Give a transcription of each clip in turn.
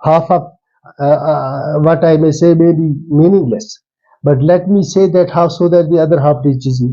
half of what I may say may be meaningless, but let me say that how so that the other half reaches me.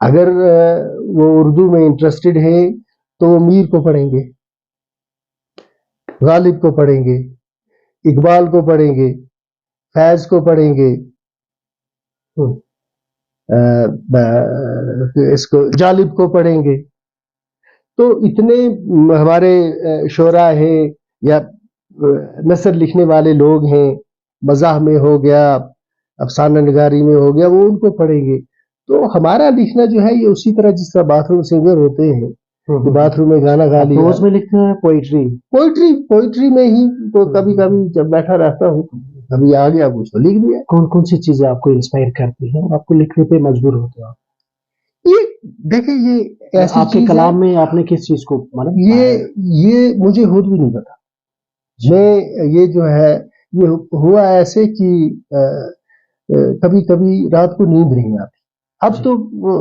اگر وہ اردو میں interested ہے تو وہ میر کو پڑھیں گے، غالب کو پڑھیں گے، اقبال کو پڑھیں گے، فیض کو پڑھیں گے، اس کو جالب کو پڑھیں گے. تو اتنے ہمارے شعراء ہیں یا نثر لکھنے والے لوگ ہیں، مزاح میں ہو گیا، افسانہ نگاری میں ہو گیا، وہ ان کو پڑھیں گے. تو ہمارا لکھنا جو ہے یہ اسی طرح جس طرح باتھ روم سنگر ہوتے ہیں، باتھ روم میں گانا گا لیا. روز میں لکھتے ہیں پوئٹری میں ہی تو کبھی کبھی جب بیٹھا رہتا ہوں کبھی آ گیا کچھ تو لکھ دیا. کون کون سی چیزیں آپ کو انسپائر کرتی ہیں، آپ کو لکھنے پہ مجبور ہوتے ہیں؟ یہ دیکھیں یہ ایسی آپ کے چیز ہے، کلام میں آپ نے کس چیز کو مطلب یہ مجھے خود بھی نہیں پتا. میں یہ جو ہے یہ ہوا ایسے کہ کبھی کبھی رات کو نیند نہیں آتی. اب تو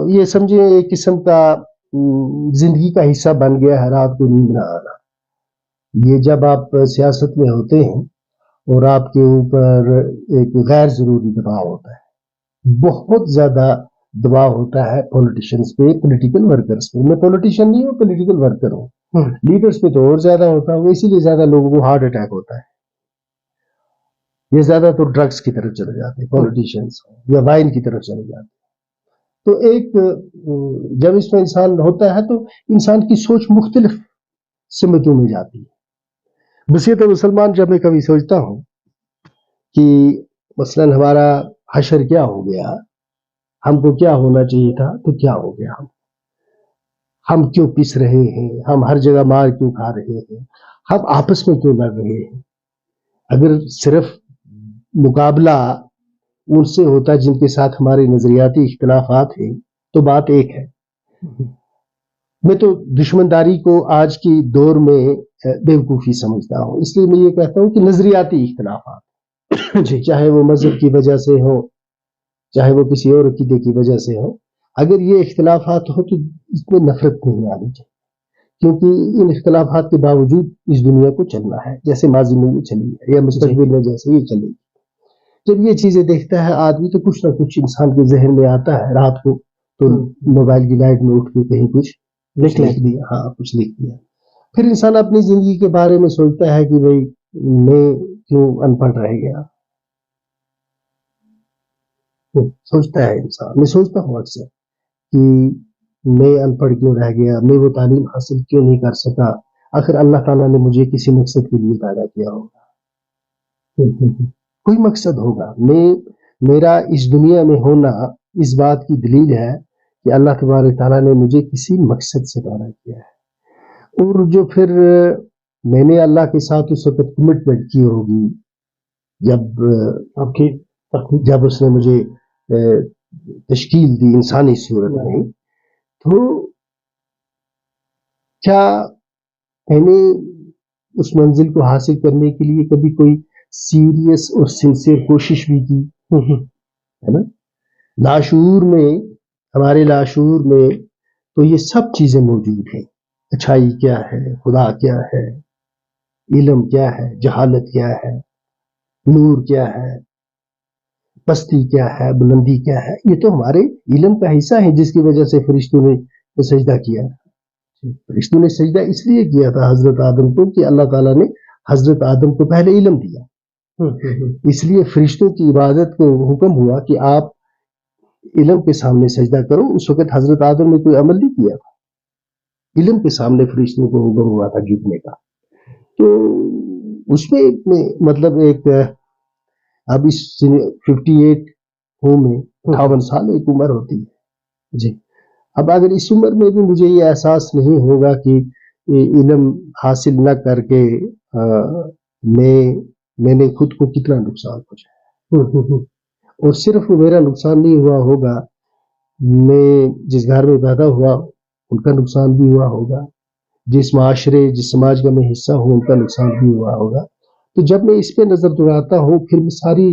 یہ سمجھے ایک قسم کا زندگی کا حصہ بن گیا ہے رات کو نیند نہ آنا. یہ جب آپ سیاست میں ہوتے ہیں اور آپ کے اوپر ایک غیر ضروری دباؤ ہوتا ہے، بہت زیادہ دباؤ ہوتا ہے پولیٹیشنز پہ، پولیٹیکل ورکرز پہ. میں پولیٹیشین نہیں ہوں، پولیٹیکل ورکر ہوں. لیڈرز پہ تو اور زیادہ ہوتا ہے، اسی لیے زیادہ لوگوں کو ہارٹ اٹیک ہوتا ہے. یہ زیادہ تو ڈرگز کی طرف چلے جاتے ہیں پولیٹیشینز، یا وائن کی طرف چلے جاتے ہیں. تو ایک جب اس میں انسان ہوتا ہے تو انسان کی سوچ مختلف سمتوں میں جاتی ہے. بصیرت مسلمان جب میں کبھی سوچتا ہوں کہ مثلاً ہمارا حشر کیا ہو گیا، ہم کو کیا ہونا چاہیے تھا تو کیا ہو گیا، ہم کیوں پس رہے ہیں، ہم ہر جگہ مار کیوں کھا رہے ہیں، ہم آپس میں کیوں لڑ رہے ہیں. اگر صرف مقابلہ ان سے ہوتا جن کے ساتھ ہمارے نظریاتی اختلافات ہیں تو بات ایک ہے. میں تو دشمنداری کو آج کی دور میں بیوقوفی سمجھتا ہوں. اس لیے میں یہ کہتا ہوں کہ نظریاتی اختلافات چاہے وہ مذہب کی وجہ سے ہو، چاہے وہ کسی اور عقیدے کی وجہ سے ہو، اگر یہ اختلافات ہو تو اس میں نفرت نہیں آنی چاہیے، کیونکہ ان اختلافات کے باوجود اس دنیا کو چلنا ہے جیسے ماضی میں یہ چلی ہے یا مستقبل میں جیسے یہ چلے گی. جب یہ چیزیں دیکھتا ہے آدمی تو کچھ نہ کچھ انسان کے ذہن میں آتا ہے. رات کو تو موبائل کی لائٹ میں اٹھ کے کہیں کچھ لکھ دیا، ہاں کچھ لکھ دیا. پھر انسان اپنی زندگی کے بارے میں سوچتا ہے کہ بھئی میں کیوں ان پڑھ رہ گیا. سوچتا ہے انسان، میں سوچتا ہوں اکثر کہ میں ان پڑھ کیوں رہ گیا، میں وہ تعلیم حاصل کیوں نہیں کر سکا. آخر اللہ تعالیٰ نے مجھے کسی مقصد کے لیے پیدا کیا ہوگا، کوئی مقصد ہوگا. میرا اس دنیا میں ہونا اس بات کی دلیل ہے کہ اللہ تبارک تعالیٰ نے مجھے کسی مقصد سے پیدا کیا ہے. اور جو پھر میں نے اللہ کے ساتھ اس وقت کمٹمنٹ کی ہوگی جب اس نے مجھے تشکیل دی انسانی صورت میں، تو کیا میں نے اس منزل کو حاصل کرنے کے لیے کبھی کوئی سیریس اور سنسیئر کوشش بھی کی ہے نا. لاشعور میں، ہمارے لاشعور میں تو یہ سب چیزیں موجود ہیں. اچھائی کیا ہے، خدا کیا ہے، علم کیا ہے، جہالت کیا ہے، نور کیا ہے، پستی کیا ہے، بلندی کیا ہے. یہ تو ہمارے علم کا حصہ ہے جس کی وجہ سے فرشتوں نے سجدہ کیا. فرشتوں نے سجدہ اس لیے کیا تھا حضرت آدم کو کہ اللہ تعالیٰ نے حضرت آدم کو پہلے علم دیا. اس لیے فرشتوں کی عبادت کو حکم ہوا کہ آپ علم کے سامنے سجدہ کرو. اس وقت حضرت آدم نے کوئی عمل نہیں کیا تھا، علم کے سامنے فرشتوں کو حکم ہوا تھا جھکنے کا. تو اس میں مطلب ایک اب اس 58 میں 58 سال ایک عمر ہوتی ہے جی. اب اگر اس عمر میں بھی مجھے یہ احساس نہیں ہوگا کہ علم حاصل نہ کر کے میں نے خود کو کتنا نقصان پہنچایا. اور صرف میرا نقصان نہیں ہوا ہوگا، میں جس گھر میں پیدا ہوا ان کا نقصان بھی ہوا ہوگا، جس معاشرے جس سماج کا میں حصہ ہوں ان کا نقصان بھی ہوا ہوگا. تو جب میں اس پہ نظر دوڑاتا ہوں، پھر میں ساری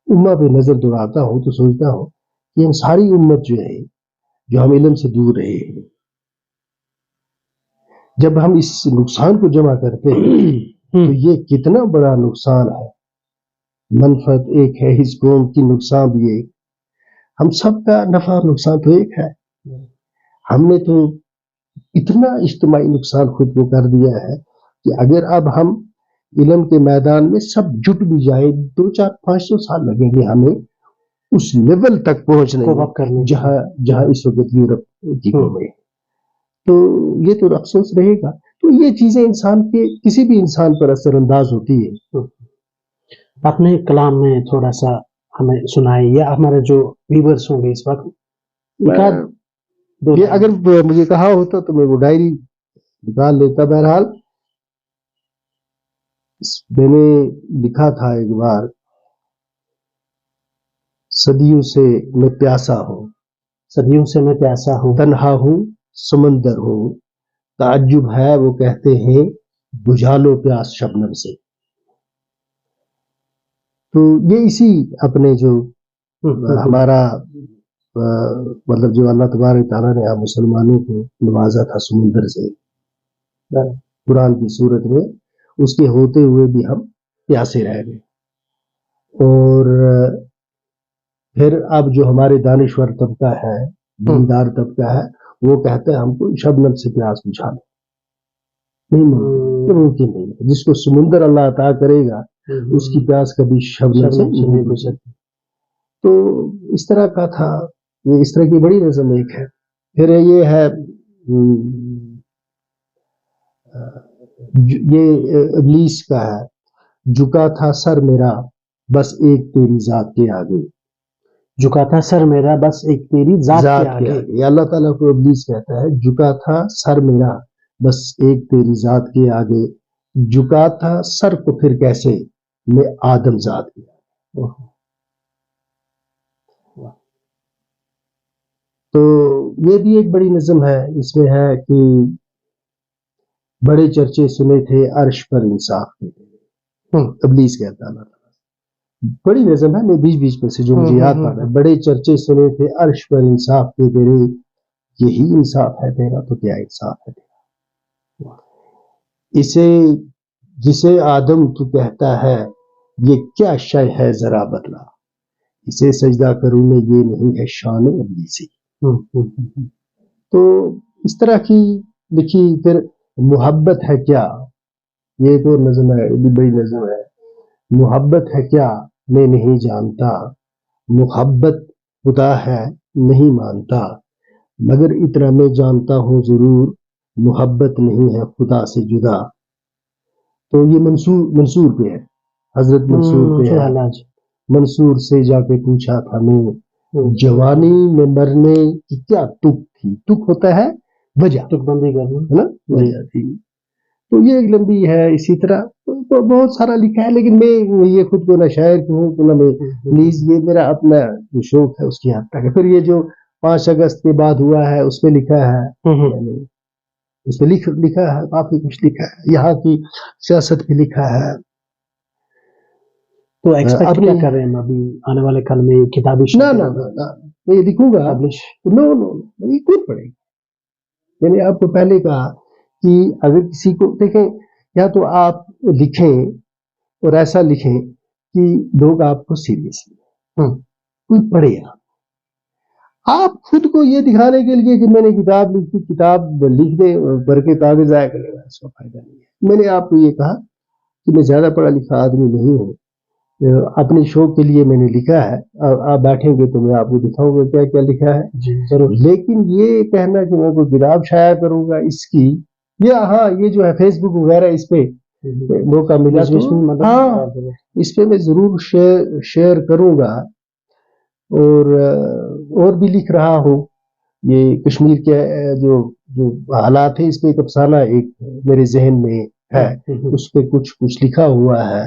امہ پہ نظر دوڑاتا ہوں تو سوچتا ہوں کہ ہم ساری امت جو ہے جو ہم علم سے دور رہے ہیں، جب ہم اس نقصان کو جمع کرتے ہیں تو یہ کتنا بڑا نقصان ہے. منفعت ایک ہے اس قوم کی، نقصان بھی ایک. ہم سب کا نفع اور نقصان تو ایک ہے. ہم نے تو اتنا اجتماعی نقصان خود کو کر دیا ہے کہ اگر اب ہم علم کے میدان میں سب جٹ بھی جائے 200-400-500 سال لگیں گے ہمیں اس لیول تک پہنچنے میں جہاں اس وقت یورپ کی قومیں. تو یہ تو افسوس رہے گا. تو یہ چیزیں انسان کے کسی بھی انسان پر اثر انداز ہوتی ہے. اپنے کلام میں تھوڑا سا ہمیں سنائے یا ہمارے جو ویورز ہوں گے اس وقت یہ اگر مجھے کہا ہوتا تو میں وہ ڈائری نکال لیتا. بہرحال میں نے لکھا تھا ایک بار، صدیوں سے میں پیاسا ہوں، صدیوں سے میں پیاسا ہوں، تنہا ہوں سمندر ہوں، تعجب ہے وہ کہتے ہیں بجھا لو پیاس شبنم سے. تو یہ اسی اپنے جو ہمارا مطلب جو اللہ تبارک تعالیٰ نے آپ مسلمانوں کو نوازا تھا سمندر سے قرآن کی صورت میں، اس کے ہوتے ہوئے بھی ہم پیاسے رہ گئے. اور پھر اب جو ہمارے دانشور طبقہ ہے، دیندار طبقہ ہے، وہ کہتا ہے ہم کو شبنم سے پیاس بجھا لو. نہیں ممکن نہیں ہے. جس کو سمندر اللہ عطا کرے گا اس کی پیاس کبھی شبنم سے نہیں بجھ سکتی. تو اس طرح کا تھا. یہ اس طرح کی بڑی نظم ایک ہے. پھر یہ ہے یہ ابلیس کا ہے، جھکا تھا سر میرا بس ایک تیری ذات کے آگے. جھکا تھا سر میرا بس ایک تیری ذات کے آگے. یہ اللہ تعالیٰ کو ابلیس کہتا ہے، جھکا تھا سر میرا بس ایک تیری ذات کے آگے، جھکا تھا سر کو پھر کیسے میں آدم ذات کے آگے. تو یہ بھی ایک بڑی نظم ہے. اس میں ہے کہ بڑے چرچے سنے تھے عرش پر انصاف کے تیرے. ابلیس کہتا ہے، بڑی نظم ہے. میں بیچ بیچ میں سے جو مجھے یاد پڑ رہا ہے، بڑے چرچے سنے تھے عرش پر انصاف کے تیرے، یہی انصاف ہے تیرا تو کیا انصاف ہے تیرا. اسے جسے آدم تو کہتا ہے یہ کیا شے ہے ذرا بدلا، اسے سجدہ کروں میں یہ نہیں ہے شان ابلیسی. تو اس طرح کی لکھی. پھر محبت ہے کیا، یہ تو نظم ہے، یہ بھی بڑی نظم ہے. محبت ہے کیا میں نہیں جانتا، محبت خدا ہے نہیں مانتا، مگر اتنا میں جانتا ہوں ضرور محبت نہیں ہے خدا سے جدا. تو یہ منصور پہ ہے، حضرت منصور پہ ہے. منصور سے جا کے پوچھا تھا میں جوانی میں مرنے کی کیا تک تھی. تک ہوتا ہے وجہ، تک بندی کرنا ہے نا، وجہ تھی. تو یہ ایک لمبی ہے. اسی طرح بہت سارا لکھا ہے، لیکن میں یہ خود کو نہ شاعر ہوں تو نہ میں پلیز، یہ میرا اپنا جو شوق ہے اس کی حد تک ہے. پھر یہ جو 5 اگست کے بعد ہوا ہے اس پہ لکھا ہے، اس پہ لکھا ہے کافی کچھ لکھا ہے. یہاں کی سیاست پہ لکھا ہے. تو ایکسپیکٹ کیا کر رہے ہیں ابھی آنے والے کل میں کتابی؟ نہ میں یہ لکھوں گا. نو یہ کون پڑھے گا. میں نے آپ کو پہلے کہا کہ اگر کسی کو دیکھیں، یا تو آپ لکھیں اور ایسا لکھیں کہ لوگ آپ کو سیریس لیں، کوئی پڑھے. آپ خود کو یہ دکھانے کے لیے کہ میں نے کتاب لکھی، کتاب لکھ دیں پڑھ کے کاغذ ضائع کرے گا، اس کا فائدہ نہیں ہے. میں نے آپ کو یہ کہا کہ میں زیادہ پڑھا لکھا آدمی نہیں ہوں، اپنے شوق کے لیے میں نے لکھا ہے. آپ بیٹھیں گے تو میں آپ کو دکھاؤں گا کیا کیا لکھا ہے. جی ضرور. لیکن یہ کہنا کہ میں کوئی کتاب شائع کروں گا اس کی، یا ہاں یہ جو ہے فیس بک وغیرہ اس پہ موقع ملا تو ہاں اس پہ میں ضرور شیئر کروں گا. اور بھی لکھ رہا ہوں. یہ کشمیر کے جو حالات ہیں اس پہ ایک افسانہ ایک میرے ذہن میں ہے، اس پہ کچھ لکھا ہوا ہے.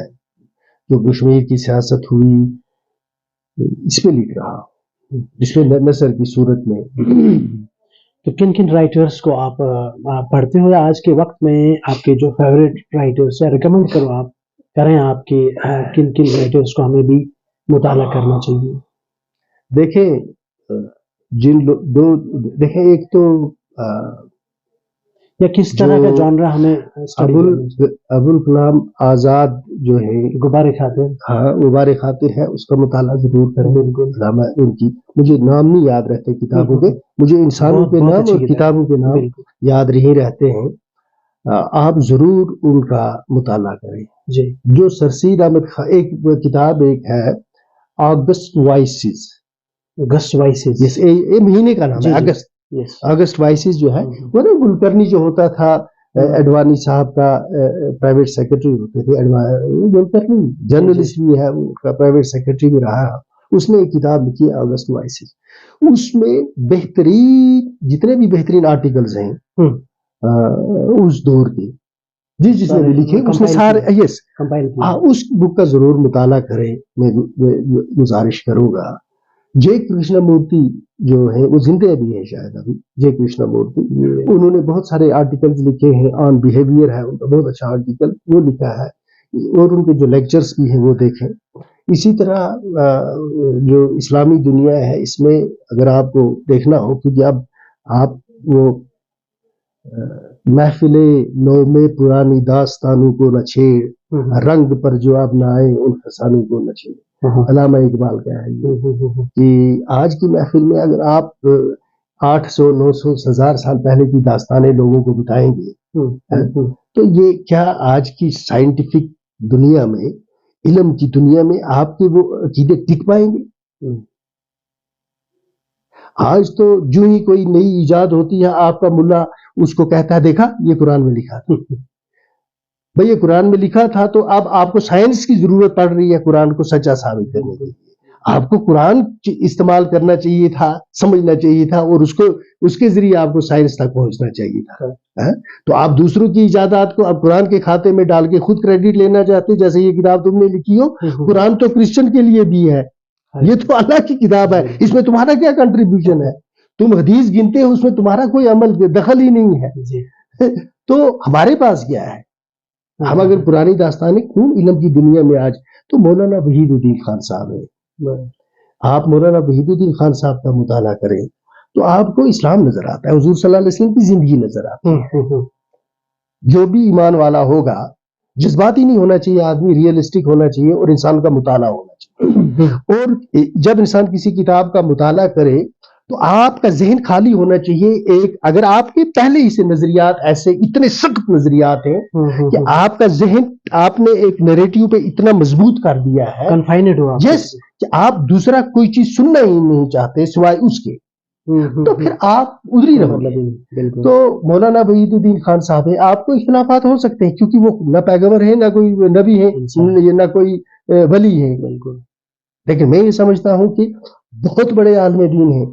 جو کشمیر کی سیاست ہوئی اس پہ لکھ رہا ہوں، جس میں نثر کی صورت میں. تو کن کن رائٹرز کو آپ پڑھتے ہو آج کے وقت میں؟ آپ کے جو فیوریٹ رائٹرز ہیں ریکمینڈ کریں آپ کے کن کن رائٹرز کو ہمیں بھی مطالعہ کرنا چاہیے؟ دیکھیں ایک تو یا کس طرح کا جو جانرا ہمیں اسٹڈی کرنا چاہیے؟ ابوالکلام آزاد جو ہے غبار خاطر. ہاں غبار خاطر ہے، اس کا مطالعہ ضرور کریں. بالکل. علامہ ان کی مجھے نام نہیں یاد رہتے کتابوں کے، مجھے انسانوں کے بہت نام اچھی اور کتاب. کتابوں کے نام بالکل یاد نہیں رہتے ہیں. آپ ضرور ان کا مطالعہ کریں. جی. جو سرسید احمد خان ایک کتاب ایک ہے اگست وائسز، اگست وائسز. یہ مہینے کا نام جی ہے جی. اگست. یس. اگست وائسز جو ہے وہ نا گلکرنی جو ہوتا تھا ایڈوانی صاحب کا پرائیویٹ سیکرٹری ہوتے تھے. گلکرنی جرنلسٹ بھی ہے، ان کا پرائیویٹ سیکرٹری بھی رہا. اس نے ایک کتاب لکھی ہے اگست وائسز. اس میں بہترین جتنے بھی بہترین آرٹیکلز ہیں اس دور کے جس نے بھی لکھے اس نے سارے یس اس بک کا ضرور مطالعہ کریں. میں گزارش کروں گا. جے کرشنا مورتی جو ہے وہ زندہ بھی ہے شاید ابھی. جے کرشنا مورتی انہوں نے بہت سارے آرٹیکلز لکھے ہیں. آن بیہیویئر ہے ان کا بہت اچھا آرٹیکل وہ لکھا ہے، اور ان کے جو لیکچرز بھی ہیں وہ دیکھیں. اسی طرح جو اسلامی دنیا ہے اس میں اگر آپ کو دیکھنا ہو، کیونکہ اب آپ وہ محفل نو میں پرانی داستانوں کو نہ چھیڑ، رنگ پر جو اب نہ آئے ان فسانوں کو نہ چھیڑ. علامہ اقبال کا ہے یہ کہ آج کی محفل میں اگر آپ 800 900 1000 سال پہلے کی داستانیں لوگوں کو بتائیں گے تو یہ کیا آج کی سائنٹیفک دنیا میں، علم کی دنیا میں آپ کے وہ عقیدے ٹک پائیں گے؟ آج تو جو ہی کوئی نئی ایجاد ہوتی ہے آپ کا ملا اس کو کہتا ہے دیکھا یہ قرآن میں لکھا تھا. بھئی یہ قرآن میں لکھا تھا تو اب آپ کو سائنس کی ضرورت پڑ رہی ہے قرآن کو سچا ثابت کرنے کے لیے. آپ کو قرآن استعمال کرنا چاہیے تھا، سمجھنا چاہیے تھا، اور اس کے ذریعے آپ کو سائنس تک پہنچنا چاہیے تھا. تو آپ دوسروں کی ایجادات کو اب قرآن کے کھاتے میں ڈال کے خود کریڈٹ لینا چاہتے، جیسے یہ کتاب تم نے لکھی ہو. قرآن تو کرسچن کے لیے بھی ہے، یہ تو اللہ کی کتاب ہے، اس میں تمہارا کیا کنٹریبیوشن ہے؟ تم حدیث گنتے ہو، اس میں تمہارا کوئی عمل دخل ہی نہیں ہے. تو ہمارے پاس کیا ہے؟ ہم اگر پرانی داستانیں کیوں علم کی دنیا میں آج تو مولانا وحید الدین خان صاحب ہے. آپ مولانا وحید الدین خان صاحب کا مطالعہ کریں تو آپ کو اسلام نظر آتا ہے، حضور صلی اللہ علیہ وسلم کی زندگی نظر آتی ہے. جو بھی ایمان والا ہوگا جذباتی نہیں ہونا چاہیے، آدمی ریئلسٹک ہونا چاہیے اور انسان کا مطالعہ ہونا چاہیے. اور جب انسان کسی کتاب کا مطالعہ کرے تو آپ کا ذہن خالی ہونا چاہیے. ایک اگر آپ کے پہلے ہی سے نظریات ایسے اتنے سخت نظریات ہیں کہ آپ کا ذہن آپ نے ایک نیریٹیو پہ اتنا مضبوط کر دیا ہے کنفائنڈ ہوا یس کہ آپ دوسرا کوئی چیز سننا ہی نہیں چاہتے سوائے اس کے، تو پھر آپ ادھر ہی رہو. تو مولانا وحید الدین خان صاحب ہیں، آپ کو اختلافات ہو سکتے ہیں کیونکہ وہ نہ پیغمبر ہے، نہ کوئی نبی ہے، نہ کوئی ولی ہے. لیکن میں یہ سمجھتا ہوں کہ بہت بڑے عالم دین ہیں.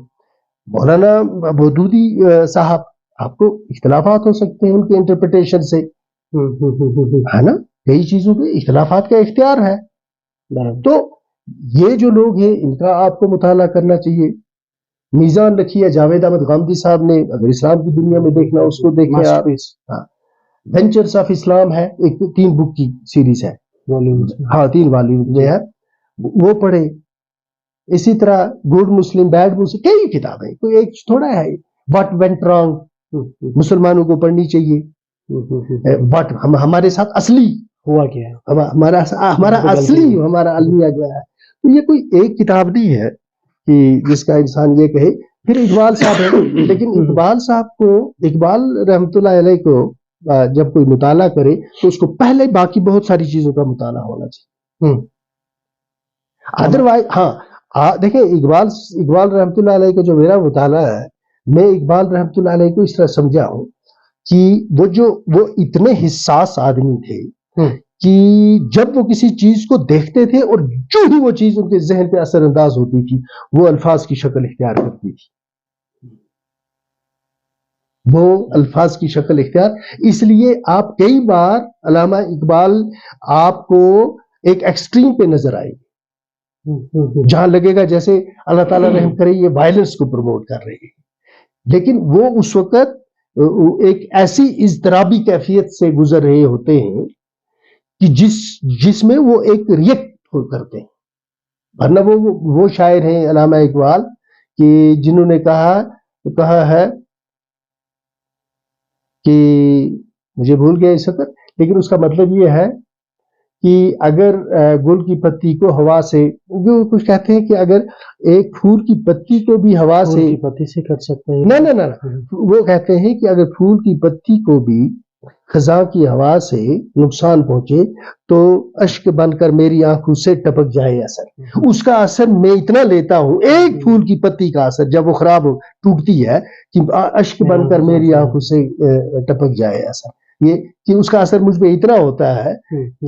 مولانا مودودی صاحب، آپ کو اختلافات ہو سکتے ہیں ان کے انٹرپریٹیشن سے، ہے نا؟ کئی چیزوں پہ اختلافات کا اختیار ہے. تو یہ جو لوگ ہیں ان کا آپ کو مطالعہ کرنا چاہیے. میزان رکھیے جاوید احمد غامدی صاحب نے، اگر اسلام کی دنیا میں دیکھنا اس کو دیکھیں آپ. وینچرز آف اسلام ہے، ایک 3 بک کی سیریز ہے، ہاں 3 والیوم میں ہے، وہ پڑھے. اسی طرح گڈ مسلم بیڈ مسلم کئی کتابیں، کوئی ایک تھوڑا ہے. واٹ وینٹ رانگ مسلمانوں کو پڑھنی چاہیے. بٹ ہمارے ساتھ اصلی ہوا کیا ہے، ہمارا اصلی ہمارا المیہ کیا ہے. تو یہ کوئی ایک کتاب نہیں ہے کہ جس کا انسان یہ کہے. پھر اقبال صاحب ہے، لیکن اقبال صاحب کو، اقبال رحمۃ اللہ علیہ کو جب کوئی مطالعہ کرے تو اس کو پہلے باقی بہت ساری چیزوں کا مطالعہ ہونا چاہیے. ادروائز دیکھیں اقبال رحمۃ اللہ علیہ کا جو میرا مطالعہ ہے، میں اقبال رحمۃ اللہ علیہ کو اس طرح سمجھا ہوں کہ وہ اتنے حساس آدمی تھے کہ جب وہ کسی چیز کو دیکھتے تھے اور جو ہی وہ چیز ان کے ذہن پہ اثر انداز ہوتی تھی وہ الفاظ کی شکل اختیار کرتی تھی. وہ الفاظ کی شکل اختیار، اس لیے آپ کئی بار علامہ اقبال آپ کو ایک ایکسٹریم پہ نظر آئے جہاں لگے گا جیسے اللہ تعالیٰ رحم کرے یہ وائلنس کو پروموٹ کر رہے ہیں، لیکن وہ اس وقت ایک ایسی اضطرابی کیفیت سے گزر رہے ہوتے ہیں کہ جس میں وہ ایک ریئیکٹ کرتے ہیں. ورنہ وہ شاعر ہیں علامہ اقبال کہ جنہوں نے کہا ہے کہ مجھے بھول گیا اس وقت، لیکن اس کا مطلب یہ ہے کہ اگر گل کی پتی کو ہوا سے، وہ کچھ کہتے ہیں کہ اگر ایک پھول کی پتی کو بھی ہوا پھول سے، کی پتی سے کر سکتے ہیں؟ نہ وہ کہتے ہیں کہ اگر پھول کی پتی کو بھی خزاں کی ہوا سے نقصان پہنچے تو اشک بن کر میری آنکھوں سے ٹپک جائے اثر، اس کا اثر میں اتنا لیتا ہوں، ایک پھول کی پتی کا اثر جب وہ خراب ہو ٹوٹتی ہے کہ اشک بن کر میری آنکھوں سے ٹپک جائے اثر، یہ کہ اس کا اثر مجھ پہ اتنا ہوتا ہے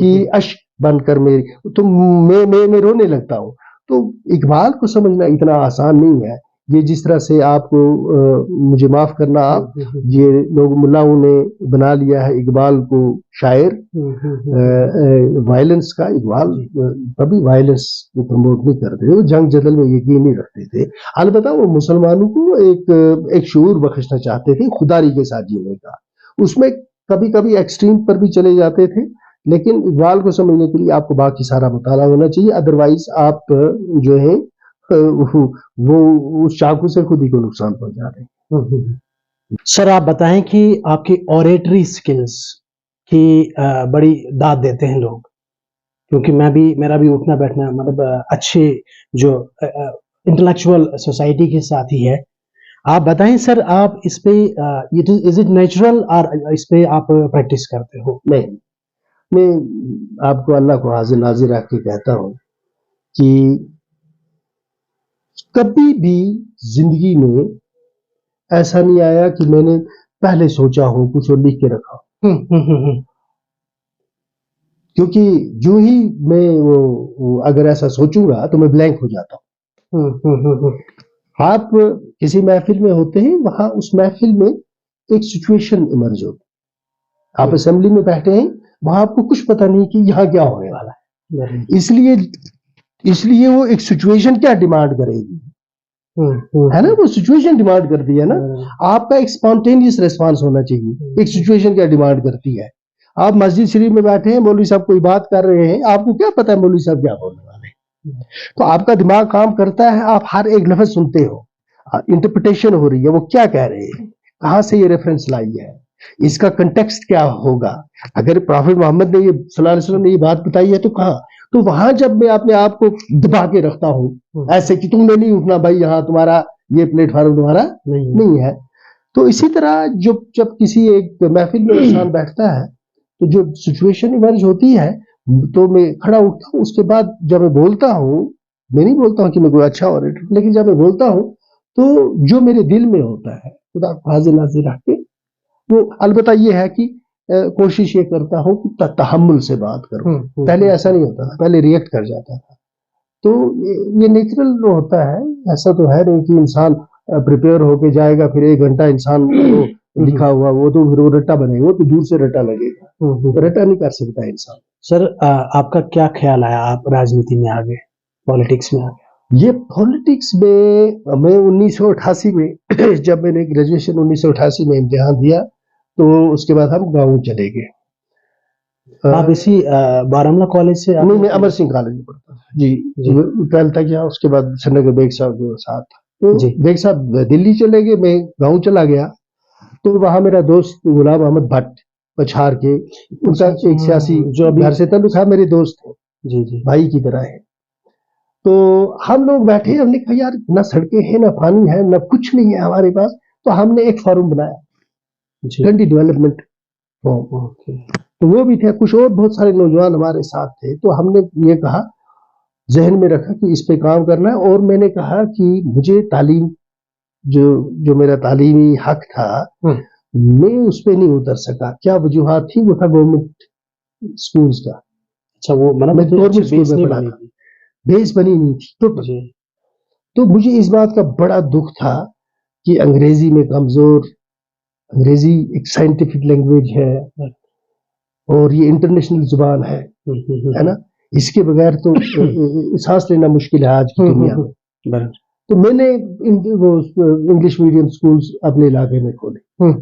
کہ اشک بن کر میری، تو میں رونے لگتا ہوں۔ تو اقبال کو سمجھنا اتنا آسان نہیں ہے، یہ جس طرح سے آپ کو مجھے معاف کرنا، آپ یہ لوگ ملاؤں نے بنا لیا ہے اقبال کو شاعر وائلنس کا، اقبال کبھی وائلنس کو پروموٹ نہیں کرتے تھے، وہ جنگ جدل میں یقین نہیں رکھتے تھے، البتہ وہ مسلمانوں کو ایک شعور بخشنا چاہتے تھے خودداری کے ساتھ جینے کا، اس میں کبھی کبھی ایکسٹریم پر بھی چلے جاتے تھے، لیکن اقبال کو سمجھنے کے لیے آپ کو باقی سارا مطالعہ ہونا چاہیے، ادروائز آپ جو ہے وہ اس چاقو سے خود ہی کو نقصان پہنچا رہے ہیں۔ سر آپ بتائیں کہ آپ کی اوریٹری سکلز کی بڑی داد دیتے ہیں لوگ، کیونکہ میرا بھی اٹھنا بیٹھنا مطلب اچھے جو انٹلیکچوئل سوسائٹی کے ساتھ ہی ہے، آپ بتائیں سر آپ اس پہ از اٹ نیچرل اور اس پہ آپ پریکٹس کرتے ہو؟ نہیں، میں آپ کو اللہ کو حاضر ناظر رکھ کے کہتا ہوں کہ کبھی بھی زندگی میں ایسا نہیں آیا کہ میں نے پہلے سوچا ہو کچھ اور لکھ کے رکھا ہو، کیونکہ جو ہی میں اگر ایسا سوچوں گا تو میں بلینک ہو جاتا ہوں۔ آپ کسی محفل میں ہوتے ہیں، وہاں اس محفل میں ایک سچویشن ایمرج ہوتی، آپ اسمبلی میں بیٹھے ہیں، وہاں آپ کو کچھ پتہ نہیں کہ یہاں کیا ہونے والا ہے، اس لیے وہ ایک سچویشن کیا ڈیمانڈ کرے گی، ہے نا، وہ سچویشن ڈیمانڈ کرتی ہے نا، آپ کا ایک اسپونٹینیس ریسپانس ہونا چاہیے، ایک سچویشن کیا ڈیمانڈ کرتی ہے۔ آپ مسجد شریف میں بیٹھے ہیں، مولوی صاحب کوئی بات کر رہے ہیں، آپ کو کیا پتا ہے مولوی صاحب کیا بولنے والے ہیں، تو آپ کا دماغ کام کرتا ہے، آپ ہر ایک لفظ سنتے ہو، انٹرپریٹیشن ہو رہی ہے، وہ کیا کہہ رہے ہیں، کہاں سے یہ ریفرنس لائی ہے، اس کا کنٹیکسٹ کیا ہوگا، اگر پروفیٹ محمد نے یہ صلی اللہ علیہ وسلم نے یہ بات بتائی ہے تو کہاں، تو وہاں جب میں اپنے آپ کو دبا کے رکھتا ہوں ایسے کہ تم نے نہیں اٹھنا بھائی، یہاں تمہارا یہ پلیٹ فارم تمہارا نہیں ہے، تو اسی طرح جب کسی ایک محفل میں انسان بیٹھتا ہے تو جو سچویشن ایمرج ہوتی ہے تو میں کھڑا اٹھتا ہوں، اس کے بعد جب میں بولتا ہوں، میں نہیں بولتا ہوں کہ میں کوئی اچھا اوریٹر، لیکن جب میں بولتا ہوں تو جو میرے دل میں ہوتا ہے خدا کو حاضر ناظر رکھ کے، وہ البتہ یہ ہے کہ کوشش یہ کرتا ہوں کہ تحمل سے بات کروں، پہلے ایسا نہیں ہوتا تھا، پہلے ریئیکٹ کر جاتا تھا، تو یہ نیچرل ہوتا ہے، ایسا تو ہے نہیں کہ انسان پریپیئر ہو کے جائے گا پھر 1 گھنٹہ انسان کو لکھا ہوا وہ تو پھر وہ رٹا بنے گا، وہ تو دور سے رٹا لگے گا، رٹا نہیں کر سکتا انسان۔ سر آپ کا کیا خیال آیا آپ راجنیتی میں آگے، پالیٹکس میں آگے؟ یہ پالیٹکس میں 1988 میں جب میں نے گریجویشن 1988 میں امتحان دیا تو اس کے بعد ہم گاؤں چلے گئے۔ آپ اسی بارہمولہ کالج سے؟ نہیں، میں امر سنگھ کالج میں پڑھتا تھا جی، 12 تک کیا، اس کے بعد سری نگر بیگ صاحب کے ساتھ، تو بیگ صاحب دلی چلے گئے، میں گاؤں چلا گیا، تو وہاں میرا دوست غلام احمد بھٹ پچھار کے، ان کا ایک سیاسی جو گھر سے تعلق تھا، میرے دوست ہیں جی، بھائی کی طرح ہے، تو ہم لوگ بیٹھے، ہم نے کہا یار نہ سڑکیں ہیں، نہ پانی ہے، نہ کچھ نہیں ہے ہمارے پاس، تو ہم نے ایک فارم بنایا، کنٹری ڈیولپمنٹ فارم، تو وہ بھی تھے، کچھ اور بہت سارے نوجوان ہمارے ساتھ تھے، تو ہم نے یہ کہا، ذہن میں رکھا کہ اس پہ کام کرنا ہے، اور میں نے کہا کہ مجھے تعلیم جو میرا تعلیمی حق تھا میں اس پہ نہیں اتر سکا، کیا وجوہات تھی، وہ تھا گورنمنٹ سکولز کا، اچھا وہ میں گورنمنٹ سکول میں پڑھا تھا، بیس بنی نہیں تھی، تو مجھے اس بات کا بڑا دکھ تھا کہ انگریزی میں کمزور، انگریزی ایک سائنٹیفک لینگویج ہے اور یہ انٹرنیشنل زبان ہے نا، اس کے بغیر تو سانس لینا مشکل ہے آج کی دنیا میں، تو میں نے انگلش میڈیم سکولز اپنے علاقے میں کھولے،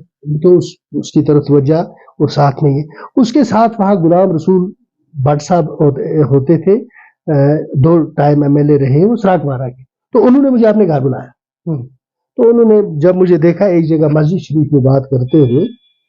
تو اس کی طرف توجہ اور ساتھ میں ہے، اس کے ساتھ وہاں غلام رسول بٹ صاحب ہوتے تھے، 2 ٹائم MLA رہے وہ سراک مارا کے، تو انہوں نے مجھے اپنے گھر بلایا، تو انہوں نے جب مجھے دیکھا ایک جگہ مسجد شریف میں بات کرتے ہوئے،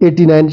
89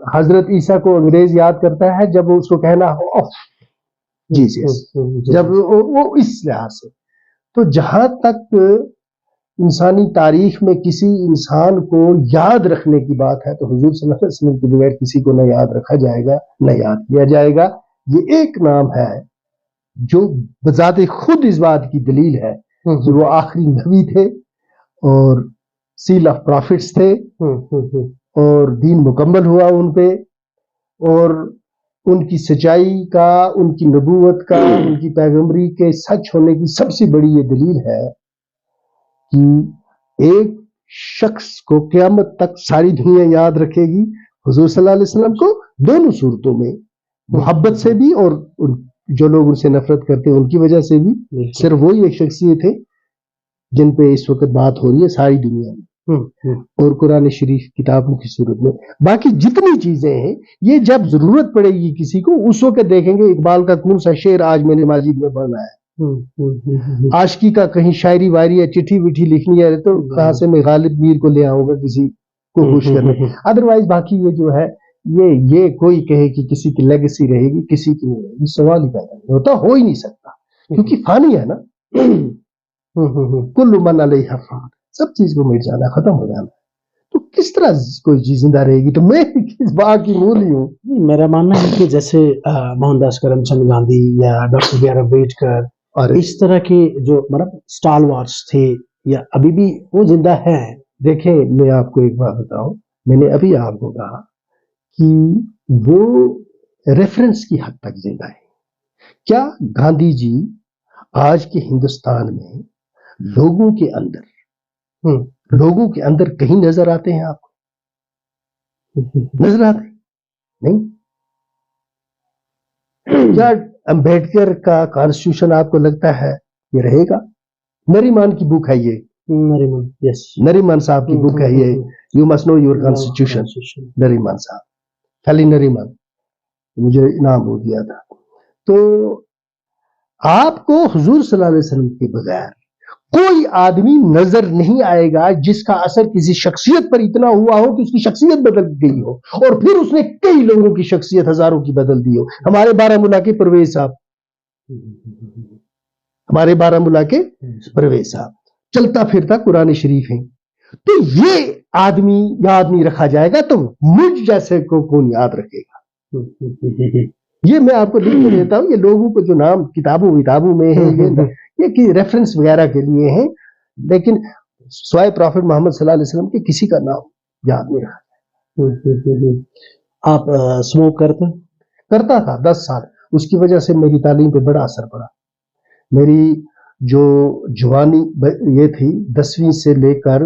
حضرت عیسیٰ کو انگریز یاد کرتا ہے جب اس کو کہنا ہو جیسس، جب وہ اس لحاظ سے. تو جہاں تک انسانی تاریخ میں کسی انسان کو یاد رکھنے کی بات ہے تو حضور صلی اللہ علیہ وسلم کے بغیر کسی کو نہ یاد رکھا جائے گا نہ یاد کیا جائے گا. یہ ایک نام ہے جو بذات خود اس بات کی دلیل ہے کہ وہ آخری نبی تھے اور سیل آف پرافٹس تھے اور دین مکمل ہوا ان پہ، اور ان کی سچائی کا، ان کی نبوت کا، ان کی پیغمبری کے سچ ہونے کی سب سے بڑی یہ دلیل ہے کہ ایک شخص کو قیامت تک ساری دنیا یاد رکھے گی، حضور صلی اللہ علیہ وسلم کو، دونوں صورتوں میں، محبت سے بھی اور جو لوگ ان سے نفرت کرتے ہیں ان کی وجہ سے بھی. صرف وہی ایک شخصیت ہے جن پہ اس وقت بات ہو رہی ہے ساری دنیا میں اور قرآن شریف کتابوں کی صورت میں. باقی جتنی چیزیں ہیں یہ جب ضرورت پڑے گی کسی کو اس وقت دیکھیں گے. اقبال کا کون سا شعر آج میں نے مسجد میں پڑھنا ہے، عاشقی کا کہیں شاعری وائری یا چٹھی وٹھی لکھنی ہے تو کہاں سے میں غالب میر کو لے آؤں گا کسی کو خوش کرنے. ادروائز باقی یہ جو ہے یہ کوئی کہے کہ کسی کی لیگیسی رہے گی، کسی کی نہیں رہے گی، سوال ہی پیدا نہیں ہوتا، ہو ہی نہیں سکتا کیونکہ فانی ہے نا. کل من علیہا فان، سب چیز کو مٹ جانا، ختم ہو جانا. تو کس طرح کوئی چیز زندہ رہے گی؟ تو میں کس بات کی مولی ہوں. میرا ماننا ہے کہ جیسے موہن داس کرم چند گاندھی یا ڈاکٹر بی آر امبیڈکر اور اس طرح کے جو مطلب اسٹال وارس تھے یا ابھی بھی وہ زندہ ہیں. دیکھیں میں آپ کو ایک بات بتاؤں، میں نے ابھی آپ کو کہا کہ وہ ریفرنس کی حد تک زندہ ہے. کیا گاندھی جی آج کے ہندوستان میں لوگوں کے اندر کہیں نظر آتے ہیں؟ آپ کو نظر آتے نہیں؟ کیا امبیڈکر کا کانسٹیٹیوشن آپ کو لگتا ہے یہ رہے گا؟ نریمان کی بک ہے یہ، نریمان صاحب کی بک ہے یہ، you must know your constitution. Nariman صاحب، خالی نریمان، مجھے انعام ہو گیا تھا. تو آپ کو حضور صلی اللہ علیہ وسلم کے بغیر کوئی آدمی نظر نہیں آئے گا جس کا اثر کسی شخصیت پر اتنا ہوا ہو کہ اس کی شخصیت بدل گئی ہو اور پھر اس نے کئی لوگوں کی شخصیت ہزاروں کی بدل دی ہو. ہمارے بارہمولہ کے پرویز صاحب، ہمارے بارہمولہ کے پرویز صاحب چلتا پھرتا قرآن شریف ہیں. تو یہ آدمی یاد نہیں رکھا جائے گا تو مجھ جیسے کو کون یاد رکھے گا؟ یہ میں آپ کو لکھ کے دیتا ہوں. یہ لوگوں کو جو نام کتابوں میں ہیں یہ کہ ریفرنس وغیرہ کے لیے ہیں، لیکن سوائے پرافٹ محمد صلی اللہ علیہ وسلم کے کسی کا نام یاد نہیں رہا. آپ سموک کرتا تھا 10 سال. اس کی وجہ سے میری تعلیم پہ بڑا اثر پڑا. میری جو جوانی یہ تھی 10ویں سے لے کر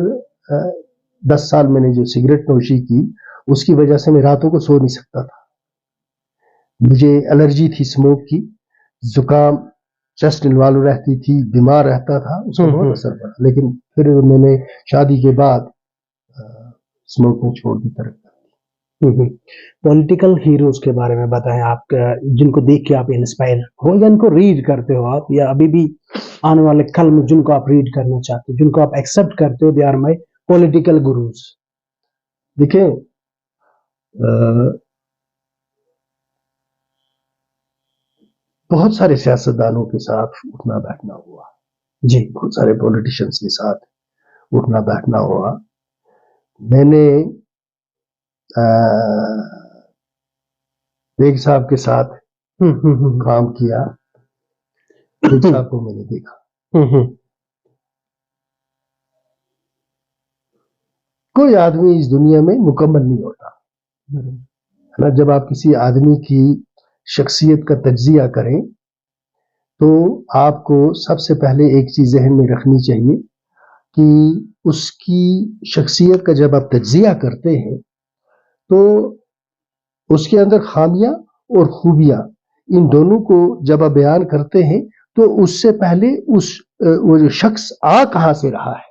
10 سال میں نے جو سگریٹ نوشی کی، اس کی وجہ سے میں راتوں کو سو نہیں سکتا تھا. مجھے الرجی تھی اسموک کی، زکام، چیسٹ انوالو رہتی تھی، بیمار رہتا تھا، اس کا بہت اثر پڑا. لیکن پھر میں نے شادی کے بعد اسموکنگ چھوڑ دی، طرف. پولیٹیکل ہیروز کے بارے میں بتائیں آپ، جن کو دیکھ کے آپ انسپائر ہو یا ان کو ریڈ کرتے ہو آپ، یا ابھی بھی آنے والے کل میں جن کو آپ ریڈ کرنا چاہتے ہو، جن کو آپ ایکسپٹ کرتے ہو، they are my political gurus. دیکھیں بہت سارے سیاستدانوں کے ساتھ اٹھنا بیٹھنا ہوا، جی، بہت سارے پولیٹیشنز کے ساتھ اٹھنا بیٹھنا ہوا. میں نے بیگ صاحب کے ساتھ کام کیا. بیگ صاحب کو میں نے دیکھا. کوئی آدمی اس دنیا میں مکمل نہیں ہوتا. جب آپ کسی آدمی کی شخصیت کا تجزیہ کریں تو آپ کو سب سے پہلے ایک چیز ذہن میں رکھنی چاہیے کہ اس کی شخصیت کا جب آپ تجزیہ کرتے ہیں تو اس کے اندر خامیاں اور خوبیاں، ان دونوں کو جب آپ بیان کرتے ہیں تو اس سے پہلے وہ جو شخص کہاں سے رہا ہے،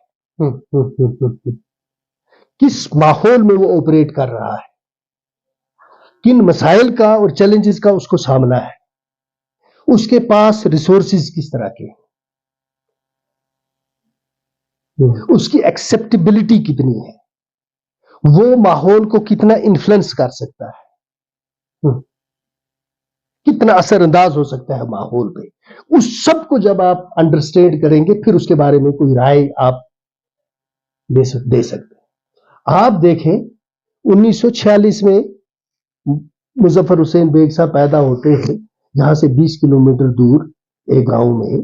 کس ماحول میں وہ آپریٹ کر رہا ہے، کن مسائل کا اور چیلنجز کا اس کو سامنا ہے، اس کے پاس ریسورسز کس طرح کے، اس کی ایکسیپٹیبلٹی کتنی ہے، وہ ماحول کو کتنا انفلوئنس کر سکتا ہے, کتنا اثر انداز ہو سکتا ہے ماحول پہ, اس سب کو جب آپ انڈرسٹینڈ کریں گے پھر اس کے بارے میں کوئی رائے آپ دے سکتے ہیں. آپ دیکھیں 1946 میں مظفر حسین بیگ صاحب پیدا ہوتے ہیں یہاں سے 20 کلومیٹر دور ایک گاؤں میں,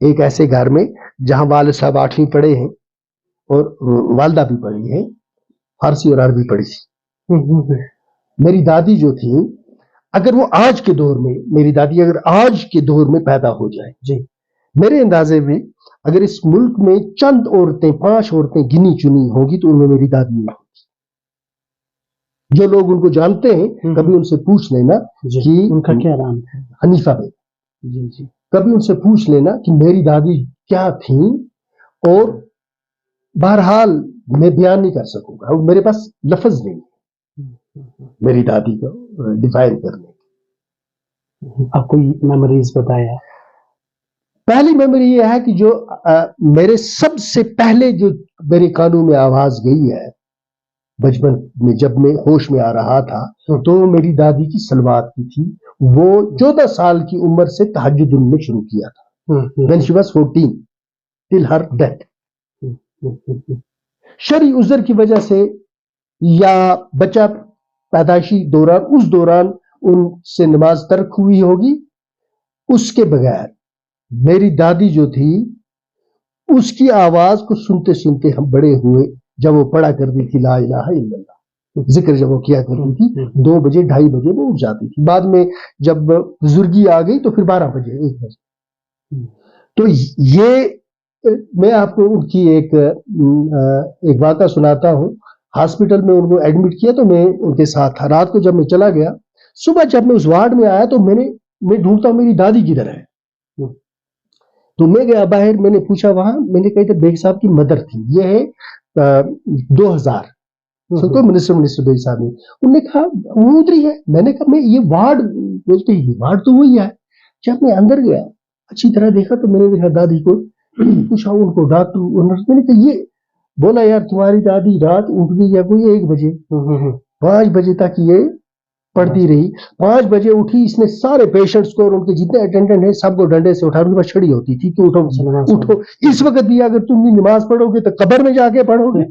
ایک ایسے گھر میں جہاں والد صاحب 8ویں پڑھے ہیں اور والدہ بھی پڑھی ہے, فارسی اور عربی پڑھی تھی. میری دادی جو تھی, اگر وہ آج کے دور میں, میری دادی اگر آج کے دور میں پیدا ہو جائے, جی میرے اندازے میں اگر اس ملک میں چند عورتیں, 5 عورتیں گنی چنی ہوں گی تو ان میں میری دادی نہیں ہوگی. جو لوگ ان کو جانتے ہیں کبھی ان سے پوچھ لینا کہ ان کا کیا نام ہے, حنیفہ بیگ, جی جی, کبھی ان سے پوچھ لینا کہ میری دادی کیا تھیں, اور بہرحال میں بیان نہیں کر سکوں گا, میرے پاس لفظ نہیں میری دادی کو ڈیفائن کرنے. آپ کو میموریز بتایا؟ پہلی میموری یہ ہے کہ جو میرے سب سے پہلے جو میرے کانوں میں آواز گئی ہے بچپن میں, جب میں ہوش میں آ رہا تھا تو میری دادی کی سلوات کی تھی. وہ 14 سال کی عمر سے تہجد میں شروع کیا تھا, when she was 14 till her death. شرعی عذر کی وجہ سے یا بچہ پیدائشی دوران, اس دوران ان سے نماز ترک ہوئی ہوگی. اس کے بغیر میری دادی جو تھی اس کی آواز کو سنتے سنتے ہم بڑے ہوئے. جب وہ پڑھا کرتی تھی لا الہ الا اللہ, ذکر جب وہ کیا کرتی تھی 2 بجے 2:30 بجے وہ اٹھ جاتی تھی. بعد میں جب بزرگی آ گئی تو پھر 12 بجے 1 بجے. تو یہ میں آپ کو ان کی ایک واقعہ سناتا ہوں. ہاسپٹل میں ان کو ایڈمٹ کیا تو میں ان کے ساتھ تھا. رات کو جب میں چلا گیا, صبح جب میں اس وارڈ میں آیا تو میں ڈھونڈتا ہوں میری دادی کدھر ہے. تو میں گیا باہر, میں نے پوچھا وہاں, میں نے کہا تھا بیگ صاحب کی مدر تھی. یہ ہے 2000 تو منسٹر بیگ صاحب نے, انہوں نے کہا وہ ادھر ہی ہے. میں نے کہا میں یہ وارڈ بولتے ہی وارڈ تو وہی ہے. جب میں اندر گیا اچھی طرح دیکھا تو میں نے دیکھا دادی کو, پوچھا ان کو ڈاکٹر, میں نے کہا یہ, بولا یار تمہاری دادی رات اٹھ گئی یا کوئی 1 بجے, 5 بجے تک یہ پڑھتی رہی. 5 بجے اٹھی, اس نے سارے پیشنٹس کو اور ان کے جتنے اٹینڈنٹ ہیں سب کو ڈنڈے سے اٹھا, ان کے پاس چھڑی ہوتی تھی کہ اٹھو. اس وقت بھی اگر تم بھی نماز پڑھو گے تو قبر میں جا کے پڑھو گے.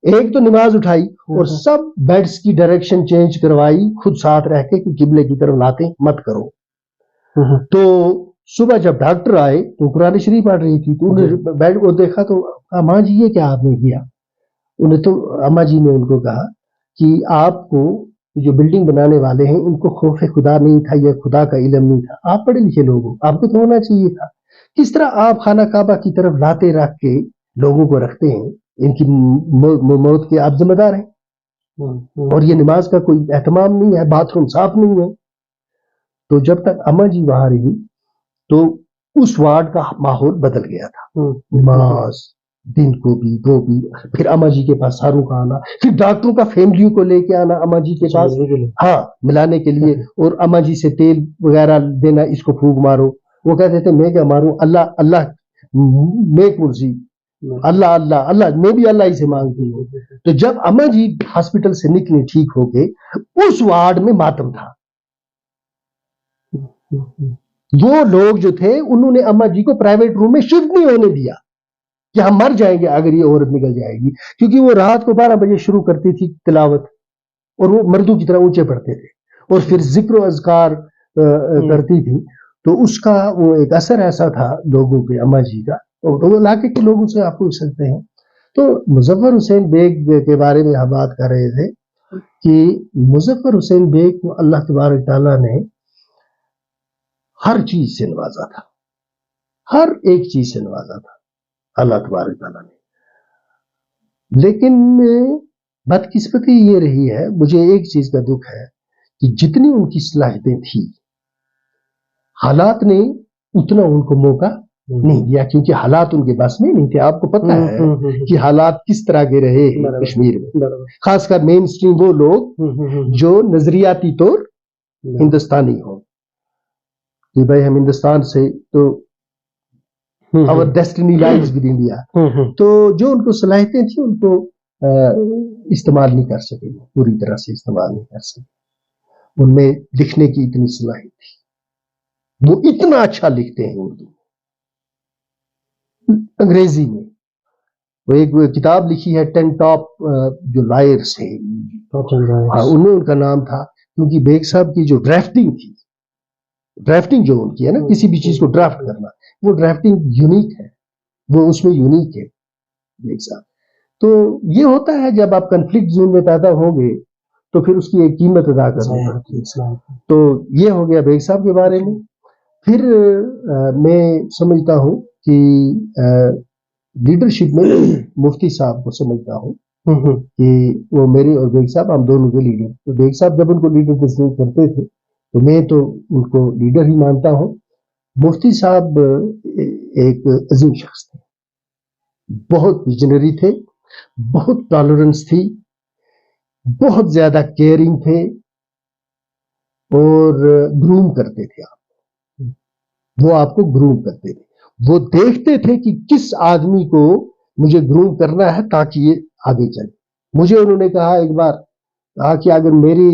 ایک تو نماز اٹھائی اور سب بیڈس کی ڈائریکشن چینج کروائی, خود ساتھ رہ کے کہ قبلے کی طرف لاتے مت کرو. تو صبح جب ڈاکٹر آئے تو قرآن شریف پڑھ رہی تھی, تو انہوں نے بیڈ کو دیکھا تو اماں جی یہ کیا آپ نے کیا. انہیں تو اماں جی نے ان کو کہا کہ آپ کو جو بلڈنگ بنانے والے ہیں ان کو خوف خدا نہیں تھا یا خدا کا علم نہیں تھا. آپ پڑھے لکھے لوگ ہو, آپ کو تو ہونا چاہیے تھا. کس طرح آپ خانہ کعبہ کی طرف لاتے رکھ کے لوگوں کو رکھتے ہیں, ان کی موت کے آپ ذمہ دار ہیں, اور یہ نماز کا کوئی اہتمام نہیں ہے, باتھ روم صاف نہیں ہے. تو جب تک اماں جی وہاں رہی تو اس وارڈ کا ماحول بدل گیا تھا. نماز دن کو بھی 2 بھی, پھر اماں جی کے پاس ساروں کا آنا, پھر ڈاکٹروں کا فیملیوں کو لے کے آنا اماں جی کے پاس, ہاں ملانے کے لیے, اور اماں جی سے تیل وغیرہ دینا, اس کو پھونک مارو. وہ کہتے تھے میں کیا ماروں, اللہ اللہ میک مرضی, اللہ اللہ اللہ, میں بھی اللہ ہی سے مانگتی ہوں. تو جب اماں جی ہاسپٹل سے نکلے ٹھیک ہو کے, اس وارڈ میں ماتم تھا. وہ لوگ جو تھے انہوں نے اماں جی کو پرائیویٹ روم میں شفٹ نہیں ہونے دیا کہ ہم مر جائیں گے اگر یہ عورت نکل جائے گی, کیونکہ وہ رات کو 12 بجے شروع کرتی تھی تلاوت, اور وہ مردوں کی طرح اونچے پڑھتے تھے, اور پھر ذکر و اذکار کرتی تھی. تو اس کا وہ ایک اثر ایسا تھا لوگوں پہ اماں جی کا, تو علاقے کے لوگوں سے آپ پوچھ سکتے ہیں. تو مظفر حسین بیگ کے بارے میں ہم بات کر رہے تھے کہ مظفر حسین بیگ کو اللہ تبارک تعالیٰ نے ہر چیز سے نوازا تھا, ہر ایک چیز سے نوازا تھا اللہ تبارک تعالیٰ نے. لیکن بدقسمتی یہ رہی ہے, مجھے ایک چیز کا دکھ ہے کہ جتنی ان کی صلاحیتیں تھیں حالات نے اتنا ان کو موقع نہیں دیا, کیونکہ حالات ان کے پاس میں نہیں تھے. آپ کو پتہ ہے کہ حالات کس طرح کے رہے ہیں کشمیر میں, خاص کر مین سٹریم وہ لوگ جو نظریاتی طور ہندوستانی ہوں کہ بھائی ہم ہندوستان سے, تو our destiny lies with India. تو جو ان کو صلاحیتیں تھیں ان کو استعمال نہیں کر سکے, پوری طرح سے استعمال نہیں کر سکے. ان میں لکھنے کی اتنی صلاحیت تھی, وہ اتنا اچھا لکھتے ہیں اردو, انگریزی میں. وہ ایک کتاب لکھی ہے 10 ٹاپ جو لائرس ہیں, ان کا نام تھا, کیونکہ بیگ صاحب کی جو ڈرافٹنگ تھی, ڈرافٹنگ جو ان کی ہے نا, کسی بھی چیز کو ڈرافٹ کرنا, وہ ڈرافٹنگ یونیک ہے, وہ اس میں یونیک ہے بیگ صاحب. تو یہ ہوتا ہے جب آپ کنفلکٹ زون میں پیدا ہوں گے تو پھر اس کی ایک قیمت ادا کرنی پڑتی ہے. تو یہ ہو گیا بیگ صاحب کے بارے میں. پھر میں سمجھتا ہوں کہ لیڈرشپ میں مفتی صاحب کو سمجھتا ہوں کہ وہ میرے اور بیگ صاحب ہم دونوں کے لیڈر. تو بیگ صاحب جب ان کو لیڈر تسلیم کرتے تھے تو میں تو ان کو لیڈر ہی مانتا ہوں. مفتی صاحب ایک عظیم شخص تھے, بہت ویژنری تھے, بہت ٹالرنس تھی, بہت زیادہ کیئرنگ تھے, اور گروم کرتے تھے وہ آپ کو گروم کرتے تھے. وہ دیکھتے تھے کہ کس آدمی کو مجھے گروم کرنا ہے تاکہ یہ آگے چلے. مجھے انہوں نے کہا ایک بار, کہا کہ اگر میری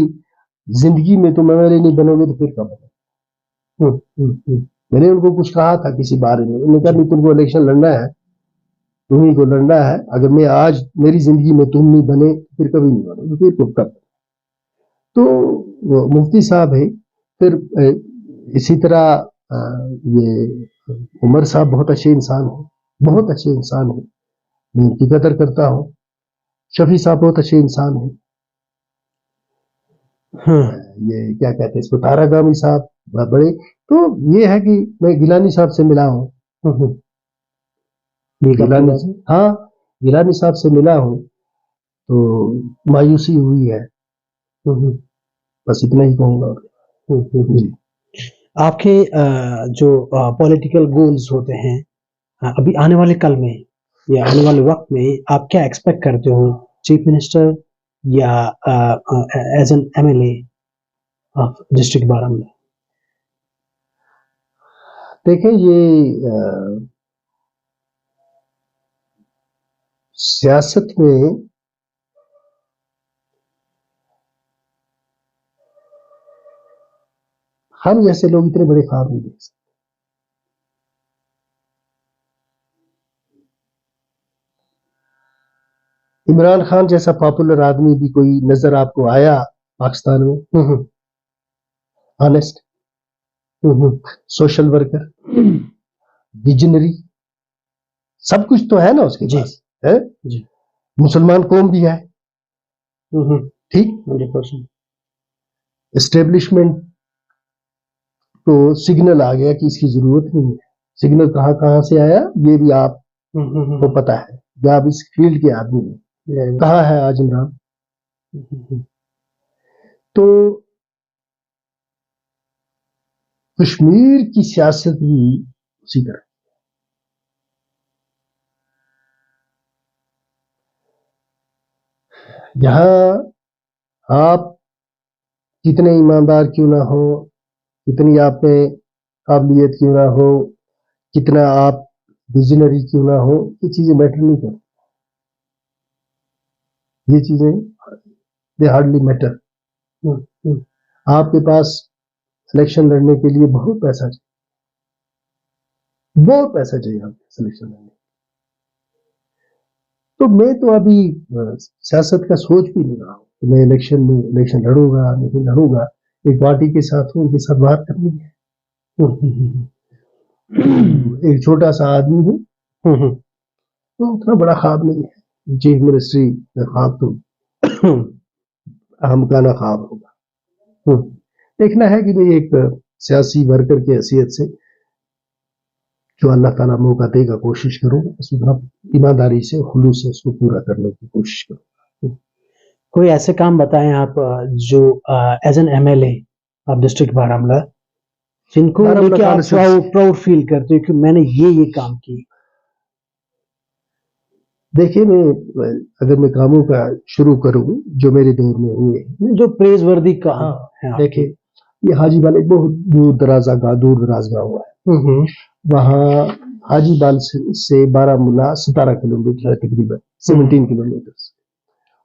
زندگی میں تم میرے نہیں بنو گے تو پھر کب بنو. میں نے ان کو کچھ کہا تھا کسی بارے میں, انہوں نے کہا نہیں, تم کو الیکشن لڑنا ہے, تمہیں کو لڑنا ہے, اگر میں آج میری زندگی میں تم نہیں بنے پھر کبھی نہیں بنو تو پھر کب. تو وہ مفتی صاحب ہے. پھر اسی طرح یہ عمر صاحب بہت اچھے انسان ہیں, بہت اچھے انسان ہیں, میں ان کی قدر کرتا ہوں. شفیع صاحب بہت اچھے انسان ہیں. یہ کیا کہتے ہیں اس کو, تارا گامی صاحب بڑے. تو یہ ہے کہ میں گیلانی صاحب سے ملا ہوں, ہاں گیلانی صاحب سے ملا ہوں تو مایوسی ہوئی ہے, بس اتنا ہی کہوں گا. جی, آپ کے جو پولیٹیکل گولز ہوتے ہیں ابھی آنے والے کل میں یا آنے والے وقت میں, آپ کیا ایکسپیکٹ کرتے ہو چیف منسٹر یا as an MLA of district Baramulla? دیکھیں یہ سیاست میں ہم جیسے لوگ اتنے بڑے خواب نہیں دیکھ سکتے. عمران خان جیسا پاپولر آدمی بھی کوئی نظر آپ کو آیا پاکستان میں؟ آنےسٹ, سوشل ورکر, ویژنری, سب کچھ تو ہے نا اس کے پاس. مسلمان قوم بھی ہے, ٹھیک, 100%. اسٹیبلشمنٹ کو سگنل آ گیا کہ اس کی ضرورت نہیں ہے. سگنل کہاں سے آیا یہ بھی آپ کو پتا ہے, جب آپ اس فیلڈ کے آدمی ہیں. کہاں ہے آج عمران؟ تو کشمیر کی سیاست بھی اسی طرح. یہاں آپ کتنے ایماندار کیوں نہ ہو, کتنی آپ میں قابلیت کیوں نہ ہو, کتنا آپ ویژنری کیوں نہ ہو, یہ چیزیں میٹر نہیں کرتی. یہ چیزیں دے ہارڈلی میٹر. آپ کے پاس سلیکشن لڑنے کے لیے بہت پیسہ چاہیے, بہت پیسہ چاہیے آپ کو سلیکشن لڑنے. تو میں تو ابھی سیاست کا سوچ بھی نہیں رہا ہوں کہ میں الیکشن لڑوں گا نہیں لڑوں گا. ایک پارٹی کے ساتھ ہوں, ان کے ساتھ بات کرنی ہے. ایک چھوٹا سا آدمی ہوں, تو اتنا بڑا خواب نہیں ہے. چیف منسٹری کا خواب تو ہم کا نہ خواب ہوگا. دیکھنا ہے کہ میں ایک سیاسی ورکر کی حیثیت سے جو اللہ تعالیٰ موقع دے گا کوشش کروں گا, ایمانداری سے خلوص سے اس کو پورا کرنے کی کوشش کروں. کوئی ایسے کام بتائیں آپ جو ایز این MLA آپ ڈسٹرکٹ بارہمولہ جن کو لے کے آپ پراؤڈ فیل کرتے ہو کہ میں نے یہ کام کی. دیکھیے اگر میں کاموں کا شروع کروں جو میرے دور میں ہوئے, جو پریز وردی کام ہے, دیکھیں یہ حاجی بال ایک بہت دور دراز گاؤں ہوا ہے. وہاں حاجی بال سے بارہمولہ 17 کلومیٹر ہے, تقریباً 17 کلومیٹر.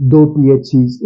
2 PHC,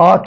8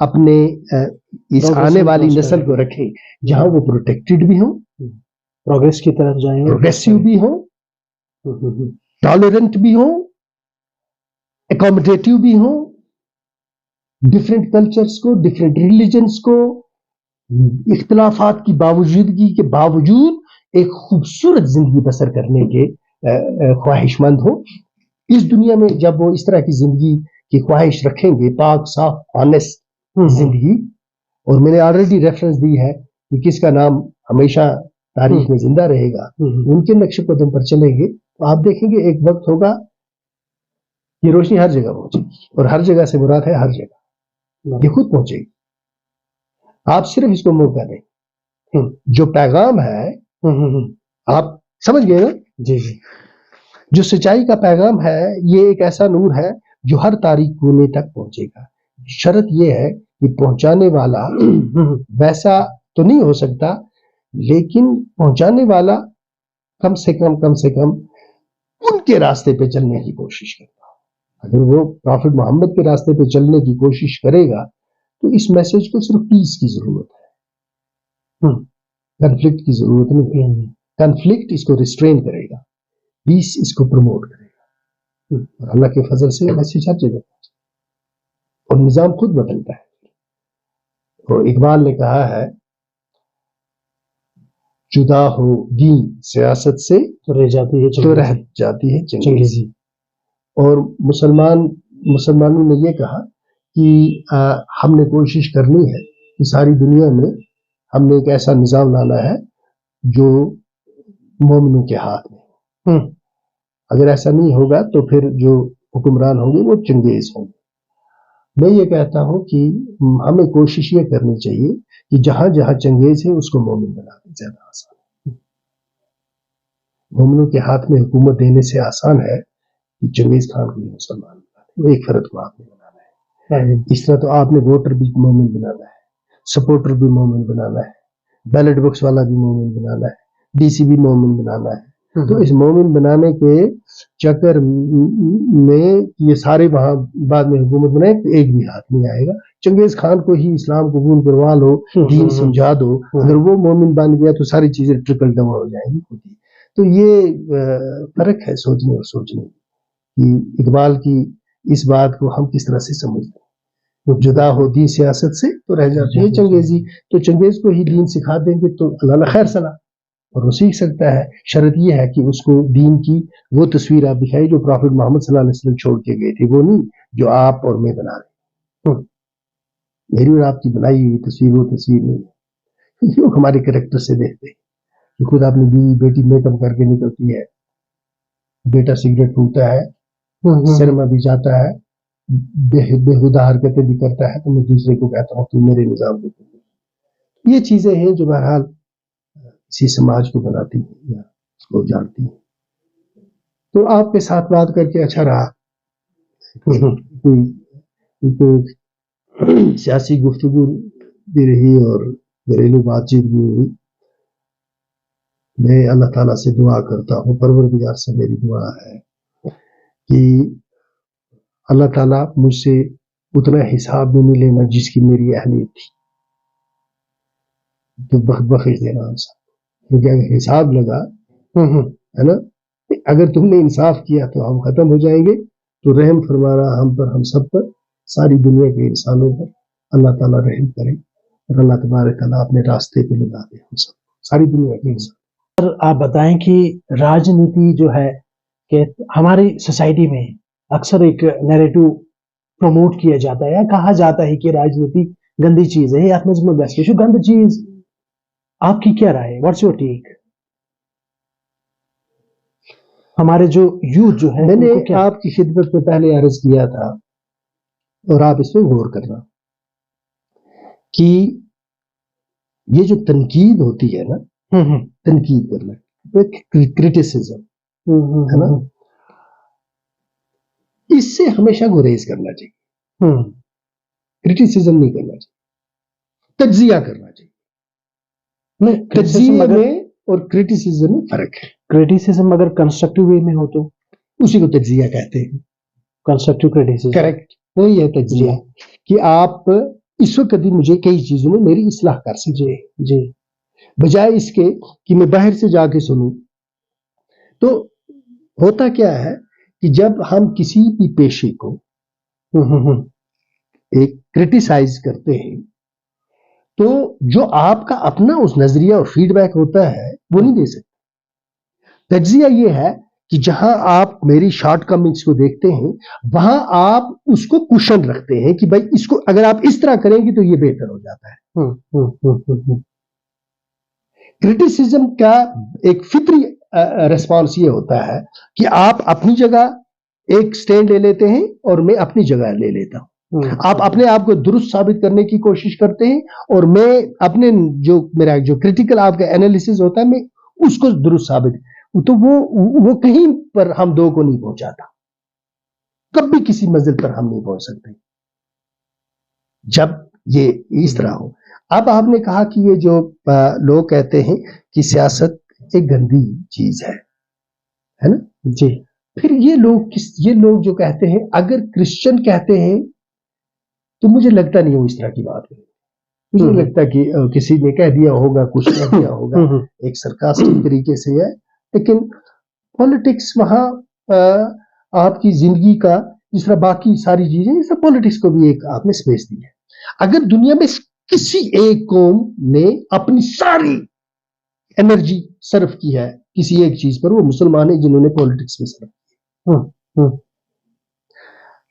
اپنے اس Progress آنے میں والی پہنچ نسل جائیں۔ کو رکھیں جہاں وہ پروٹیکٹڈ بھی ہوں، پروگریس کی طرف جائیں، پروگریسو بھی ہوں، ہوں۔ ٹالرنٹ بھی ہوں، اکوموڈیٹو بھی ہوں، ڈفرینٹ کلچرز کو، ڈفرینٹ ریلیجنز کو اختلافات کی باوجودگی کے باوجود ایک خوبصورت زندگی بسر کرنے کے خواہش مند ہوں۔ اس دنیا میں جب وہ اس طرح کی زندگی کی خواہش رکھیں گے، پاک صاف آنےسٹ زندگی، اور میں نے آلریڈی ریفرنس دی ہے کہ کس کا نام ہمیشہ تاریخ میں زندہ رہے گا، ان کے نقش قدم پر چلیں گے تو آپ دیکھیں گے ایک وقت ہوگا یہ روشنی ہر جگہ پہنچے گی، اور ہر جگہ سے مراد ہے ہر جگہ، یہ خود پہنچے گی، آپ صرف اس کو موقع دیں۔ جو پیغام ہے آپ سمجھ گئے نا، جی جی، جو سچائی کا پیغام ہے یہ ایک ایسا نور ہے جو ہر تاریک کونے تک پہنچے گا۔ شرط یہ ہے کہ پہنچانے والا ویسا تو نہیں ہو سکتا، لیکن پہنچانے والا کم سے کم ان کے راستے پہ چلنے کی کوشش کرتا۔ اگر وہ پرافٹ محمد کے راستے پہ چلنے کی کوشش کرے گا تو اس میسج کو صرف پیس کی ضرورت ہے، کنفلکٹ کی ضرورت نہیں ہے۔ کنفلکٹ اس کو ریسٹرین کرے گا، پیس اس کو پروموٹ کرے گا، اور اللہ کے فضل سے میسج ہر جگہ پہنچے اور نظام خود بدلتا ہے۔ تو اقبال نے کہا ہے جدا ہو دین سیاست سے تو رہ جاتی ہے تو رہ جاتی ہے چنگیزی۔ اور مسلمانوں نے یہ کہا کہ ہم نے کوشش کرنی ہے کہ ساری دنیا میں ہم نے ایک ایسا نظام لانا ہے جو مومنوں کے ہاتھ میں، اگر ایسا نہیں ہوگا تو پھر جو حکمران ہوں گے وہ چنگیز ہوں گے۔ میں یہ کہتا ہوں کہ ہمیں کوشش یہ کرنی چاہیے کہ جہاں جہاں چنگیز ہے اس کو مومن بنا دیں، زیادہ آسان ہے۔ مومنوں کے ہاتھ میں حکومت دینے سے آسان ہے کہ چنگیز خان کو مسلمان بنا دیں، وہ ایک فرد کو آپ نے بنانا ہے۔ اس طرح تو آپ نے ووٹر بھی مومن بنانا ہے، سپورٹر بھی مومن بنانا ہے، بیلٹ باکس والا بھی مومن بنانا ہے، ڈی سی بھی مومن بنانا ہے۔ تو اس مومن بنانے کے چکر میں یہ سارے وہاں بعد میں حکومت بنائے تو ایک بھی ہاتھ نہیں آئے گا۔ چنگیز خان کو ہی اسلام قبول کروا لو، دین سمجھا دو، اگر وہ مومن بن گیا تو ساری چیزیں ٹرکل ڈاؤن ہو جائیں گی خود ہی۔ تو یہ فرق ہے سوچنے اور سوچنے کہ اقبال کی اس بات کو ہم کس طرح سے سمجھتے ہیں۔ جدا ہو دین سیاست سے تو رہ جاتی ہے چنگیزی، تو چنگیز کو ہی دین سکھا دیں گے تو اللہ خیر سلا، اور وہ سیکھ سکتا ہے۔ شرط یہ ہے کہ اس کو دین کی وہ تصویر آپ دکھائی جو پرافٹ محمد صلی اللہ علیہ وسلم چھوڑ کے گئے تھے، وہ نہیں جو آپ اور میں بنا رہے ہیں۔ میری اور آپ کی بنائی ہوئی تصویر وہ تصویر نہیں ہے۔ لوگ ہمارے کریکٹر سے دیکھتے ہیں کہ خود اپنی بیوی بیٹی میک اپ کر کے نکلتی ہے، بیٹا سگریٹ پھونکتا ہے، سینما بھی جاتا ہے، بےہودہ حرکتیں بھی کرتا ہے، تو میں دوسرے کو کہتا ہوں کہ میرے نظام کو۔ یہ چیزیں ہیں جو بہرحال کسی سماج کو بناتی ہیں یا اس کو جانتی ہیں۔ تو آپ کے ساتھ بات کر کے اچھا رہا، کوئی سیاسی گفتگو بھی رہی اور گھریلو بات چیت بھی ہوئی۔ میں اللہ تعالیٰ سے دعا کرتا ہوں، پروردگار سے میری دعا ہے کہ اللہ تعالیٰ مجھ سے اتنا حساب میں نہیں لینا جس کی میری اہلیت تھی، تو بخش دینا ہم سب، کیونکہ اگر حساب لگا ہے نا، اگر تم نے انصاف کیا تو ہم ختم ہو جائیں گے، تو رحم فرمانا ہم پر، ہم سب پر، ساری دنیا کے انسانوں پر اللہ تعالیٰ رحم کرے، اور اللہ تبارک تعالیٰ اپنے راستے پہ لگا دے ہم سب، ساری دنیا کے انسان۔ آپ بتائیں کہ راجنیتی جو ہے کہ ہماری سوسائٹی میں اکثر ایک نیریٹو پروموٹ کیا جاتا ہے یا کہا جاتا ہے کہ راجنیتی گندی چیز ہے، آپ میں بیسٹ گند چیز، آپ کی کیا رائے ہے؟ What's your take? ہمارے جو یوتھ جو ہے، میں نے آپ کی خدمت میں پہلے عرض کیا تھا اور آپ اس پہ غور کرنا کہ یہ جو تنقید ہوتی ہے نا، تنقید کرنا، کرٹیسزم ہے نا، اس سے ہمیشہ گریز کرنا چاہیے، کرٹیسزم نہیں کرنا چاہیے، تجزیہ کرنا چاہیے۔ تجزیے میں اور کرٹیسزم میں فرق ہے۔ کرٹیسزم اگر کنسٹرکٹیو وے میں ہو تو اسی کو تجزیہ کہتے ہیں، کنسٹرکٹیو کرٹیسزم، کریکٹ، وہی ہے تجزیہ، کہ آپ اس وقت بھی مجھے کئی چیزوں میں میری اصلاح کر سکے، جی بجائے اس کے کہ میں باہر سے جا کے سنوں. تو ہوتا کیا ہے کہ جب ہم کسی بھی پیشے کو ایک کرٹیسائز کرتے ہیں تو جو آپ کا اپنا اس نظریہ اور فیڈ بیک ہوتا ہے وہ نہیں دے سکتے. تجزیہ یہ ہے کہ جہاں آپ میری شارٹ کمنگس کو دیکھتے ہیں وہاں آپ اس کو کوشن رکھتے ہیں کہ بھائی اس کو اگر آپ اس طرح کریں گے تو یہ بہتر ہو جاتا ہے. کرٹیسزم کا ایک فطری ریسپانس یہ ہوتا ہے کہ آپ اپنی جگہ ایک سٹینڈ لے لیتے ہیں اور میں اپنی جگہ لے لیتا ہوں. آپ اپنے آپ کو درست ثابت کرنے کی کوشش کرتے ہیں اور میں اپنے میرا جو کریٹیکل آپ کا انالیسس ہوتا ہے میں اس کو درست ثابت، تو وہ کہیں پر ہم دو کو نہیں پہنچاتا. کبھی کسی منزل پر ہم نہیں پہنچ سکتے جب یہ اس طرح ہو. اب آپ نے کہا کہ یہ جو لوگ کہتے ہیں کہ سیاست ایک گندی چیز ہے نا جی. پھر یہ لوگ جو کہتے ہیں اگر کرسچن کہتے ہیں تو مجھے لگتا نہیں وہ اس طرح کی بات ہے. مجھے لگتا کہ کسی نے کہہ دیا ہوگا، کچھ کہہ دیا ہوگا ایک سرکاسٹک طریقے سے ہے، لیکن پولیٹکس وہاں آپ کی زندگی کا جس طرح باقی ساری چیزیں اس طرح پولیٹکس کو بھی ایک آپ نے سپیس دی ہے. اگر دنیا میں کسی ایک قوم نے اپنی ساری انرجی صرف کی ہے کسی ایک چیز پر وہ مسلمان ہیں جنہوں نے پولیٹکس میں صرف کی.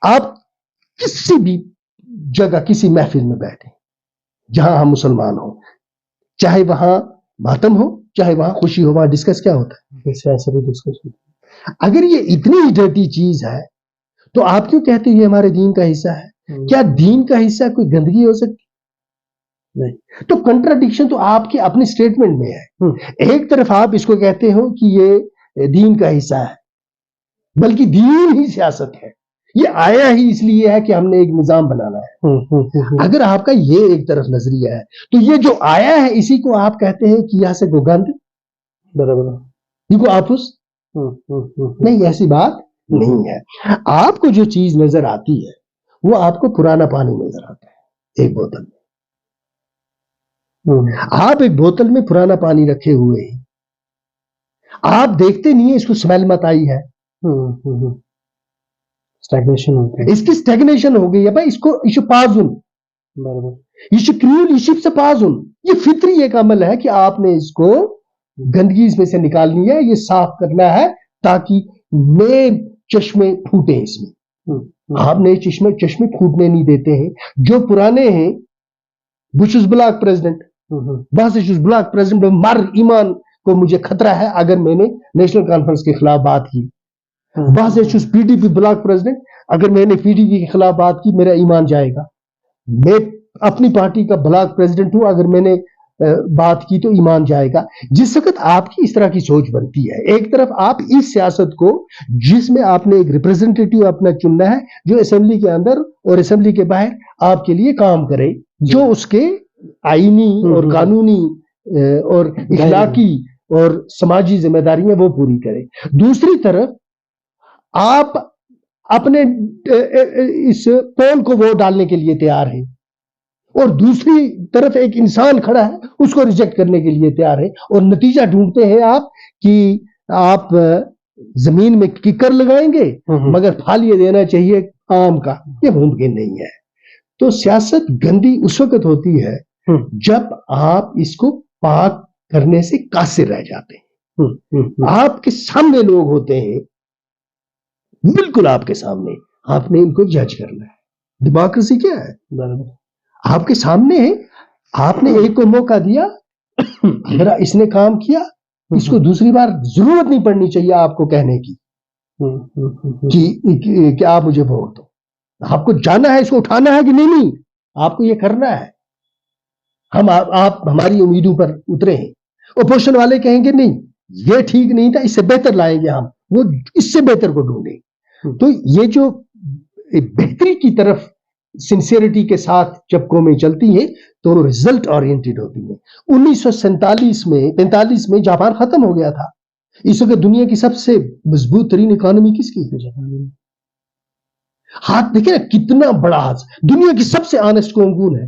آپ کسی بھی جگہ کسی محفل میں بیٹھے جہاں ہم مسلمان ہوں، چاہے وہاں ماتم ہو چاہے وہاں خوشی ہو، وہاں ڈسکس کیا ہوتا ہے؟ اگر یہ اتنی ڈرٹی چیز ہے تو آپ کیوں کہتے ہیں یہ ہمارے دین کا حصہ ہے؟ کیا دین کا حصہ کوئی گندگی ہو سکتی؟ نہیں. تو کنٹراڈکشن تو آپ کے اپنے سٹیٹمنٹ میں ہے. ایک طرف آپ اس کو کہتے ہو کہ یہ دین کا حصہ ہے، بلکہ دین ہی سیاست ہے، یہ آیا ہی اس لیے ہے کہ ہم نے ایک نظام بنانا ہے. اگر آپ کا یہ ایک طرف نظریہ ہے تو یہ جو آیا ہے اسی کو آپ کہتے ہیں کہ یہاں سے کو گند برابر یہ کو آپس نہیں، ایسی بات نہیں ہے. آپ کو جو چیز نظر آتی ہے وہ آپ کو پرانا پانی نظر آتا ہے ایک بوتل میں. آپ ایک بوتل میں پرانا پانی رکھے ہوئے ہیں، آپ دیکھتے نہیں ہیں اس کو سمیل مت آئی ہے، اس کی سٹیگنیشن ہو گئی ہے. بھائی اس کو پازن یہ کریول یہ سے پازن یہ فطری ایک عمل ہے کہ آپ نے اس کو گندگی اس میں سے نکالنی ہے، یہ صاف کرنا ہے تاکہ نئے چشمے پھوٹے. اس میں آپ نئے چشمے پھوٹنے نہیں دیتے ہیں. جو پرانے ہیں بشس بلاک پریزیڈنٹ بلاک پریزیڈنٹ مر ایمان کو مجھے خطرہ ہے اگر میں نے نیشنل کانفرنس کے خلاف بات کی. P D P block president اگر میں نے پی ڈی پی کے خلاف بات کی میرا ایمان جائے گا. میں اپنی پارٹی کا بلاک پریزیڈنٹ ہوں، اگر میں نے بات کی تو ایمان جائے گا. جس وقت آپ کی اس طرح کی سوچ بنتی ہے، ایک طرف آپ اس سیاست کو جس میں آپ نے ایک ریپرزینٹیٹیو اپنا چننا ہے جو اسمبلی کے اندر اور اسمبلی کے باہر آپ کے لیے کام کرے، جو اس کے آئینی اور قانونی اور اخلاقی اور سماجی ذمہ داریاں وہ پوری کرے. دوسری طرف آپ اپنے اس پول کو ووٹ ڈالنے کے لیے تیار ہیں اور دوسری طرف ایک انسان کھڑا ہے اس کو ریجیکٹ کرنے کے لیے تیار ہے، اور نتیجہ ڈھونڈتے ہیں آپ کہ آپ زمین میں ککر لگائیں گے مگر پھل یہ دینا چاہیے آم کا. یہ ممکن نہیں ہے. تو سیاست گندی اس وقت ہوتی ہے جب آپ اس کو پاک کرنے سے قاصر رہ جاتے ہیں. آپ کے سامنے لوگ ہوتے ہیں، بالکل آپ کے سامنے، آپ نے ان کو جج کرنا ہے. ڈیموکریسی کیا ہے؟ آپ کے سامنے ہے، آپ نے ایک کو موقع دیا، اگر اس نے کام کیا اس کو دوسری بار ضرورت نہیں پڑنی چاہیے آپ کو کہنے کی کہ آپ مجھے ووٹ دو. آپ کو جانا ہے، اس کو اٹھانا ہے کہ نہیں آپ کو یہ کرنا ہے. آپ ہماری امیدوں پر اترے ہیں. اپوزیشن والے کہیں گے نہیں یہ ٹھیک نہیں تھا، اس سے بہتر لائیں گے، ہم وہ اس سے بہتر کو ڈھونڈیں. تو یہ جو بہتری کی طرف سنسیئرٹی کے ساتھ جب قومیں چلتی ہیں تو رزلٹ اورینٹڈ ہوتی ہیں. 1945 میں جاپان ختم ہو گیا تھا. اس وقت دنیا کی سب سے مضبوط ترین اکانومی کس کی ہے؟ ہاتھ دیکھیں کتنا بڑا ہاتھ. دنیا کی سب سے آنےسٹ قوم کون ہے؟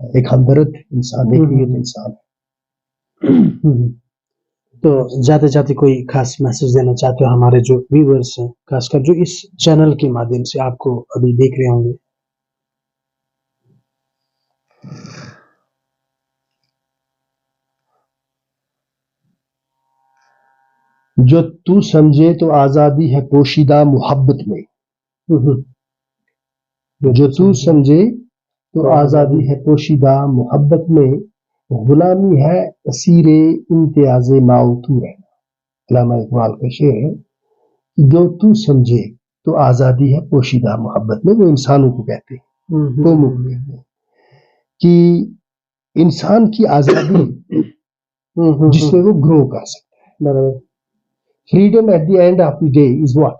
ایک ہمدرد انسان، ایک نیک انسان ہے۔ تو جاتے جاتے کوئی خاص میسج دینا چاہتے ہو ہمارے جو ویورز ہیں، خاص کر جو اس چینل کے مادھیم سے آپ کو ابھی دیکھ رہے ہوں گے؟ جو تو سمجھے تو آزادی ہے پوشیدہ محبت میں، جو تو سمجھے تو آزادی ہے پوشیدہ محبت میں، غلامی ہے اسیر امتیاز ماؤتو رہنا۔ علامہ اقبال کا شعر ہے، جو تو سمجھے تو آزادی ہے پوشیدہ محبت میں، وہ انسانوں کو کہتے ہیں، قوموں کو کہتے ہیں کہ انسان کی آزادی جس میں وہ گرو کر سکتا ہے۔ Freedom at the end of the day is what?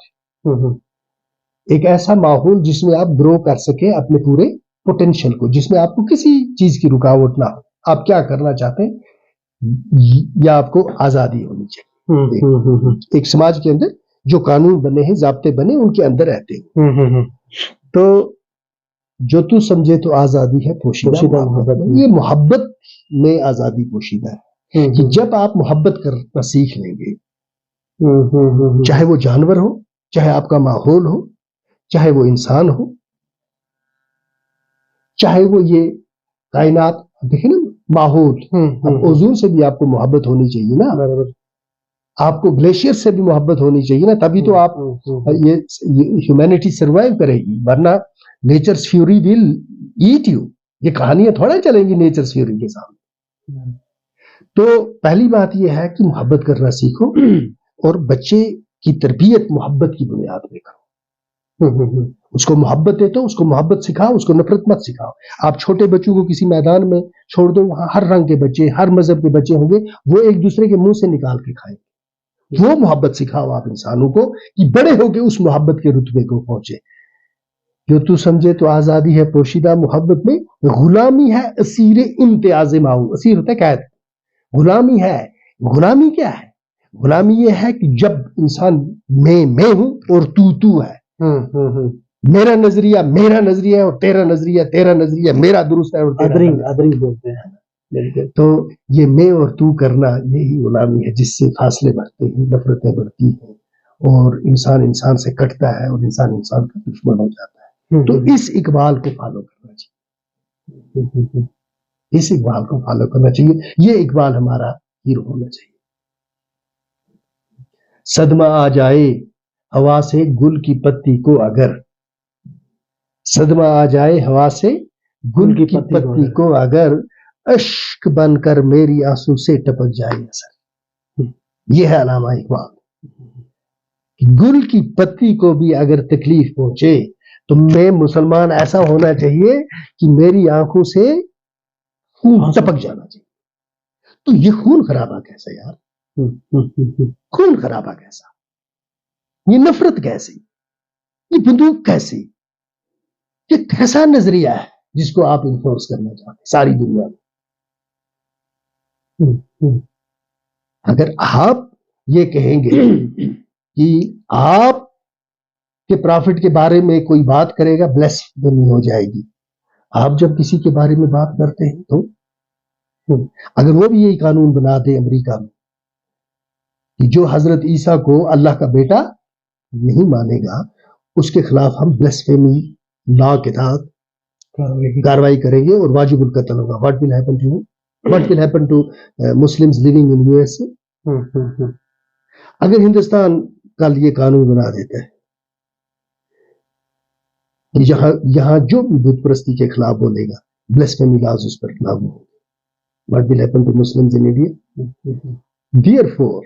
ایک ایسا ماحول جس میں آپ گرو کر سکیں اپنے پورے پوٹینشیل کو، جس میں آپ کو کسی چیز کی رکاوٹ نہ ہو، آپ کیا کرنا چاہتے ہیں یا آپ کو آزادی ہونی چاہیے۔ ایک سماج کے اندر جو قانون بنے ہیں، ضابطے بنے، ان کے اندر رہتے ہیں۔ تو جو تو سمجھے تو آزادی ہے پوشیدہ محبت، یہ محبت میں آزادی پوشیدہ ہے کہ جب آپ محبت کرنا سیکھ لیں گے، چاہے وہ جانور ہو، چاہے آپ کا ماحول ہو، چاہے وہ انسان ہو، چاہے وہ یہ کائنات، دیکھیں نا ماحول، اب اوزون سے بھی آپ کو محبت ہونی چاہیے نا، آپ کو گلیشیئر سے بھی محبت ہونی چاہیے نا، تبھی تو آپ یہ ہیومینٹی سروائیو کرے گی، ورنہ nature's fury will eat you. یہ کہانیاں تھوڑا چلیں گی نیچرز فیوری کے سامنے۔ تو پہلی بات یہ ہے کہ محبت کرنا سیکھو، اور بچے کی تربیت محبت کی بنیاد پہ کرو۔ اس کو محبت دیتے ہو، اس کو محبت سکھاؤ، اس کو نفرت مت سکھاؤ۔ آپ چھوٹے بچوں کو کسی میدان میں چھوڑ دو، وہاں ہر رنگ کے بچے، ہر مذہب کے بچے ہوں گے، وہ ایک دوسرے کے منہ سے نکال کے کھائیں گے۔ وہ محبت سکھاؤ آپ انسانوں کو کہ بڑے ہو کے اس محبت کے رتبے کو پہنچے۔ جو تو سمجھے تو آزادی ہے پوشیدہ محبت میں، غلامی ہے اسیر امتیاز ماؤ۔ اسیر ہوتا ہے قید، غلامی ہے۔ غلامی کیا ہے؟ غلامی یہ ہے کہ جب انسان میں ہوں اور تو ہے، میرا نظریہ اور تیرا نظریہ میرا درست ہے اور ادرنگ بولتے ہیں۔ تو یہ میں اور تو کرنا، یہی غلامی ہے جس سے فاصلے بڑھتے ہیں، نفرتیں بڑھتی ہیں، اور انسان سے کٹتا ہے، اور انسان کا دشمن ہو جاتا ہے۔ تو اس اقبال کو فالو کرنا چاہیے، اس اقبال کو فالو کرنا چاہیے، یہ اقبال ہمارا ہیرو ہونا چاہیے۔ صدمہ آ جائے ہوا سے گل کی پتی کو اگر، صدمہ آ جائے ہوا سے گل کی پتی کو اگر، اشک بن کر میری آنسو سے ٹپک جائے اثر۔ یہ ہے علامہ اقبال۔ گل کی پتی کو بھی اگر تکلیف پہنچے تو میں مسلمان ایسا ہونا چاہیے کہ میری آنکھوں سے خون ٹپک جانا چاہیے۔ تو یہ خون خرابہ کیسا یار؟ خون خرابہ کیسا؟ یہ نفرت کیسی؟ یہ بندوق کیسی؟ یہ کیسا نظریہ ہے جس کو آپ انفورس کرنا چاہتے ہیں ساری دنیا میں؟ اگر آپ یہ کہیں گے کہ آپ کے پرافٹ کے بارے میں کوئی بات کرے گا، بلیسفیمی ہو جائے گی۔ آپ جب کسی کے بارے میں بات کرتے ہیں تو اگر وہ بھی یہی قانون بنا دے امریکہ میں کہ جو حضرت عیسیٰ کو اللہ کا بیٹا نہیں مانے گا، اس کے خلاف ہم بلیسفیمی لا کے تحت کاروائی کریں گے اور واجب القتل ہوگا۔ What will happen to Muslims living in USA؟ اگر ہندوستان کل یہ قانون بنا دیتا ہے کہ یہاں جو بھی بت پرستی کے خلاف بولے گا، بلیسفیمی لاز اس پر لاگو ہوگا۔ What will happen to Muslims in India؟ Therefore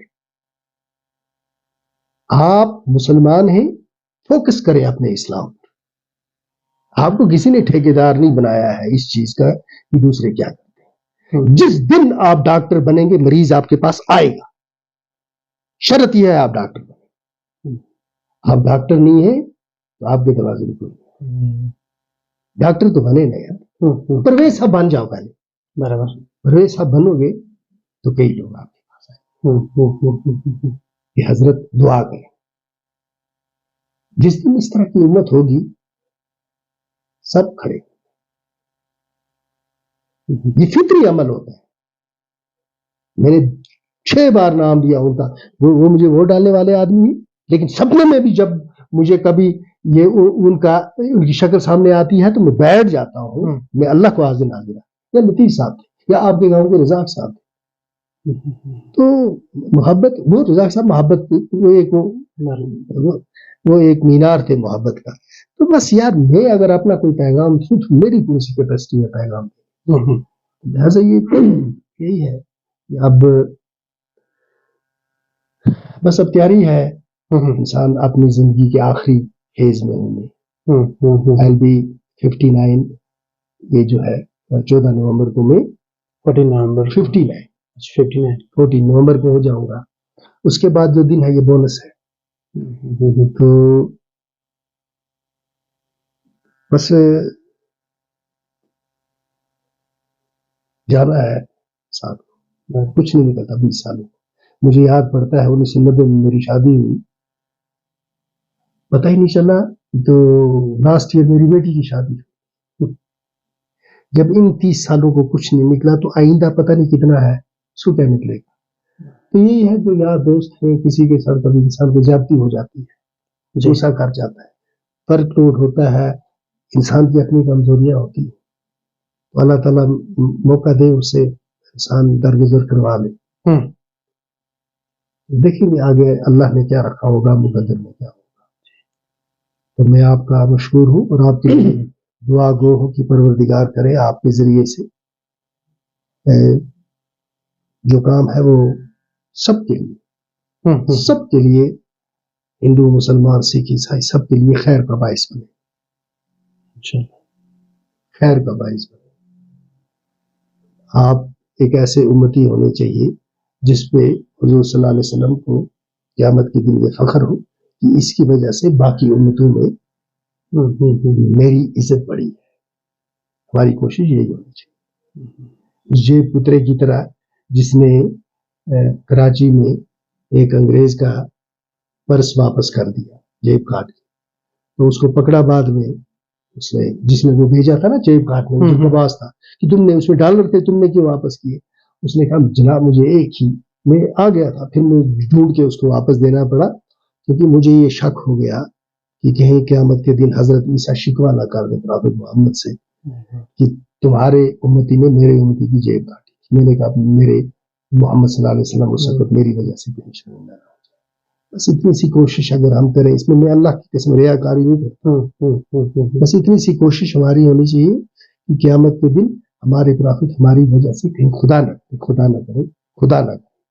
آپ مسلمان ہیں، فوکس کریں اپنے اسلام پر۔ آپ کو کسی نے ٹھیکیدار نہیں بنایا ہے اس چیز کا کہ دوسرے کیا کرتے ہیں۔ جس دن آپ ڈاکٹر بنیں گے، مریض آپ کے پاس آئے گا، شرط یہ ہے آپ ڈاکٹر بنیں۔ آپ ڈاکٹر نہیں ہیں تو آپ کے دروازے میں کوئی ڈاکٹر تو بنے نا یار، پرویز صاحب بن جاؤ پہلے۔ برابر پرویز صاحب بنو گے تو کئی لوگ آپ کے پاس آئے۔ کہ حضرت دعا کریں، جس دن اس طرح کی امت ہوگی سب کھڑے۔ یہ فطری عمل ہوتا ہے. میں نے 6 بار نام لیا ان کا. وہ مجھے ووٹ ڈالنے والے آدمی ہیں، لیکن سپنے میں بھی جب مجھے کبھی یہ ان کی شکل سامنے آتی ہے تو میں بیٹھ جاتا ہوں. میں اللہ کو حاضر ناظر یا لطیف صاحب تھے یا آپ کے گاؤں کے رزاق صاحب تھے. تو محبت، وہ رزاق صاحب محبت، وہ ایک مینار تھے محبت کا. تو بس یار میں اگر اپنا کوئی پیغام دوں تو میری کون سی کیپیسٹی ہے پیغام. لہٰذا یہی ہے کہ اب بس اب تیاری ہے انسان اپنی زندگی کے آخری فیز میں ہونے. I'll be 59. یہ جو ہے 14 نومبر کو میں 14 نومبر 14 نومبر کو ہو جاؤں گا. اس کے بعد جو دن ہے یہ بونس ہے. تو بس جانا ہے ساتھ. کچھ نہیں نکلتا 20 سالوں. مجھے یاد پڑتا ہے 1990 میں میری شادی ہوئی، پتہ ہی نہیں چلا. تو لاسٹ ایئر میری بیٹی کی شادی. جب ان 30 سالوں کو کچھ نہیں نکلا تو آئندہ پتہ نہیں کتنا ہے اس کو کیا نکلے گا. تو یہی ہے جو یار دوست ہیں، کسی کے ساتھ کبھی انسان کو زیادتی ہو جاتی ہے، غصہ کر جاتا ہے، فرق ٹوٹ ہوتا ہے، انسان کی اپنی کمزوریاں ہوتی ہیں. تو اللہ تعالیٰ موقع دے اسے انسان درگزر کروا لے. دیکھیں گے آگے اللہ نے کیا رکھا ہوگا، مقدر میں کیا ہوگا. تو میں آپ کا مشکور ہوں اور آپ کے دعا گو ہوں کہ پروردگار کرے آپ کے ذریعے سے جو کام ہے وہ سب کے لیے ہندو، مسلمان، سکھ، عیسائی سب کے لیے خیر کا باعث بنے. خیر کا باعث بنے. آپ ایک ایسے امتی ہونے چاہیے جس پہ حضور صلی اللہ علیہ وسلم کو قیامت کے دن یہ فخر ہو کہ اس کی وجہ سے باقی امتوں میں میری عزت بڑھی ہے. ہماری کوشش یہی ہونی چاہیے. جے پترے کی طرح جس نے کراچی میں ایک انگریز کا پرس واپس کر دیا جیب کاٹ کے، تو اس کو پکڑا بعد میں اس نے، جس نے وہ بھیجا تھا نا جیب کاٹنے، جو باز تھا کہ تم نے اس میں ڈالر تھے تم نے کیوں واپس کیے. اس نے کہا جناب مجھے ایک ہی، میں آ گیا تھا، پھر میں ڈھونڈ کے اس کو واپس دینا پڑا کیونکہ مجھے یہ شک ہو گیا کہ کہیں قیامت کے دن حضرت عیسیٰ شکوہ نہ کر دے پرافت محمد سے کہ تمہارے امتی میں میرے امتی کی جیب کاٹی. میں نے کہا میرے محمد صلی اللہ علیہ وسلم اس وقت میری وجہ سے کوئی شرمندہ نہ ہو جائے. بس اتنی سی کوشش اگر ہم کریں، اس میں اللہ کی قسم ریاکاری نہیں کرتا، بس اتنی سی کوشش ہماری ہونی چاہیے کہ قیامت کے دن ہمارے پرافت ہماری وجہ سے کہیں خدا نہ کرے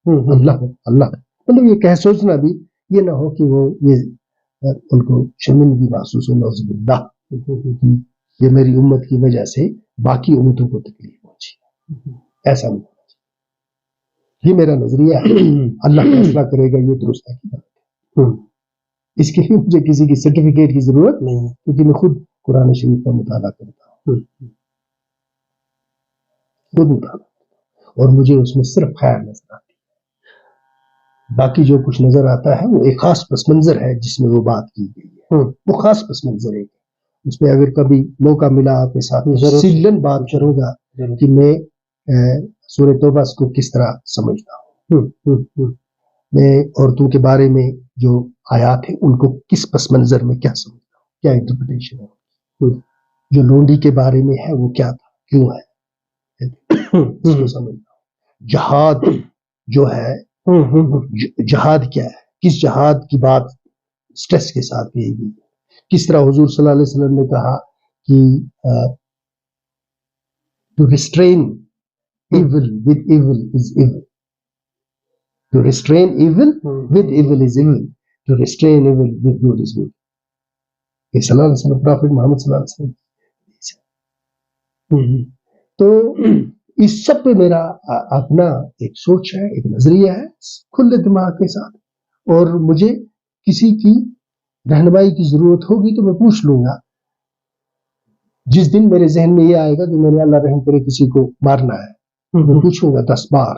اللہ مطلب یہ کہہ سوچنا بھی یہ نہ ہو کہ وہ یہ ان کو شرمندگی محسوس ہو، نعوذ باللہ، یہ میری امت کی وجہ سے باقی امتوں کو تکلیف پہنچی. ایسا نہیں ہونا چاہیے. یہ میرا نظریہ ہے. اللہ فیصلہ کرے گا یہ درست ہے. اس کے لیے مجھے کسی کی سرٹیفکیٹ کی ضرورت نہیں ہے کیونکہ میں خود قرآن شریف کا مطالعہ کرتا ہوں، خود مطالعہ، اور مجھے اس میں صرف خیر نظر آتی ہے. باقی جو کچھ نظر آتا ہے وہ ایک خاص پس منظر ہے جس میں وہ بات کی گئی ہے. وہ خاص پس منظر ہے. اس میں اگر کبھی موقع ملا آپ کے ساتھ سیلن بات کروں گا کہ میں سورہ توبہ کو کس طرح سمجھتا ہوں، میں عورتوں کے بارے میں جو آیات ہیں ان کو کس پس منظر میں کیا سمجھتا ہوں، کیا انٹرپریٹیشن ہے. جو لونڈی کے بارے میں ہے وہ کیا تھا، کیوں ہے، اس کو سمجھتا ہوں. جہاد جو ہے، جہاد کیا ہے، کس جہاد کی بات سٹریس کے ساتھ کہی گئی، کس طرح حضور صلی اللہ علیہ وسلم نے کہا کہ to restrain evil with evil is evil, to restrain evil with evil is evil, to restrain evil with good is good. یہ صلی اللہ علیہ وسلم پرافٹ محمد صلی اللہ علیہ وسلم. تو اس سب پہ میرا اپنا ایک سوچ ہے، ایک نظریہ ہے کھلے دماغ کے ساتھ، اور مجھے کسی کی رہنمائی کی ضرورت ہوگی تو میں پوچھ لوں گا. جس دن میرے ذہن میں یہ آئے گا کہ میں نے اللہ رحم کرے کسی کو مارنا ہے، میں پوچھوں گا 10 بار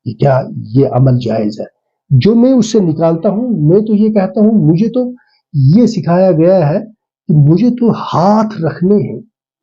کہ کیا یہ عمل جائز ہے. جو میں اس سے نکالتا ہوں، میں تو یہ کہتا ہوں مجھے تو یہ سکھایا گیا ہے کہ مجھے تو ہاتھ رکھنے ہیں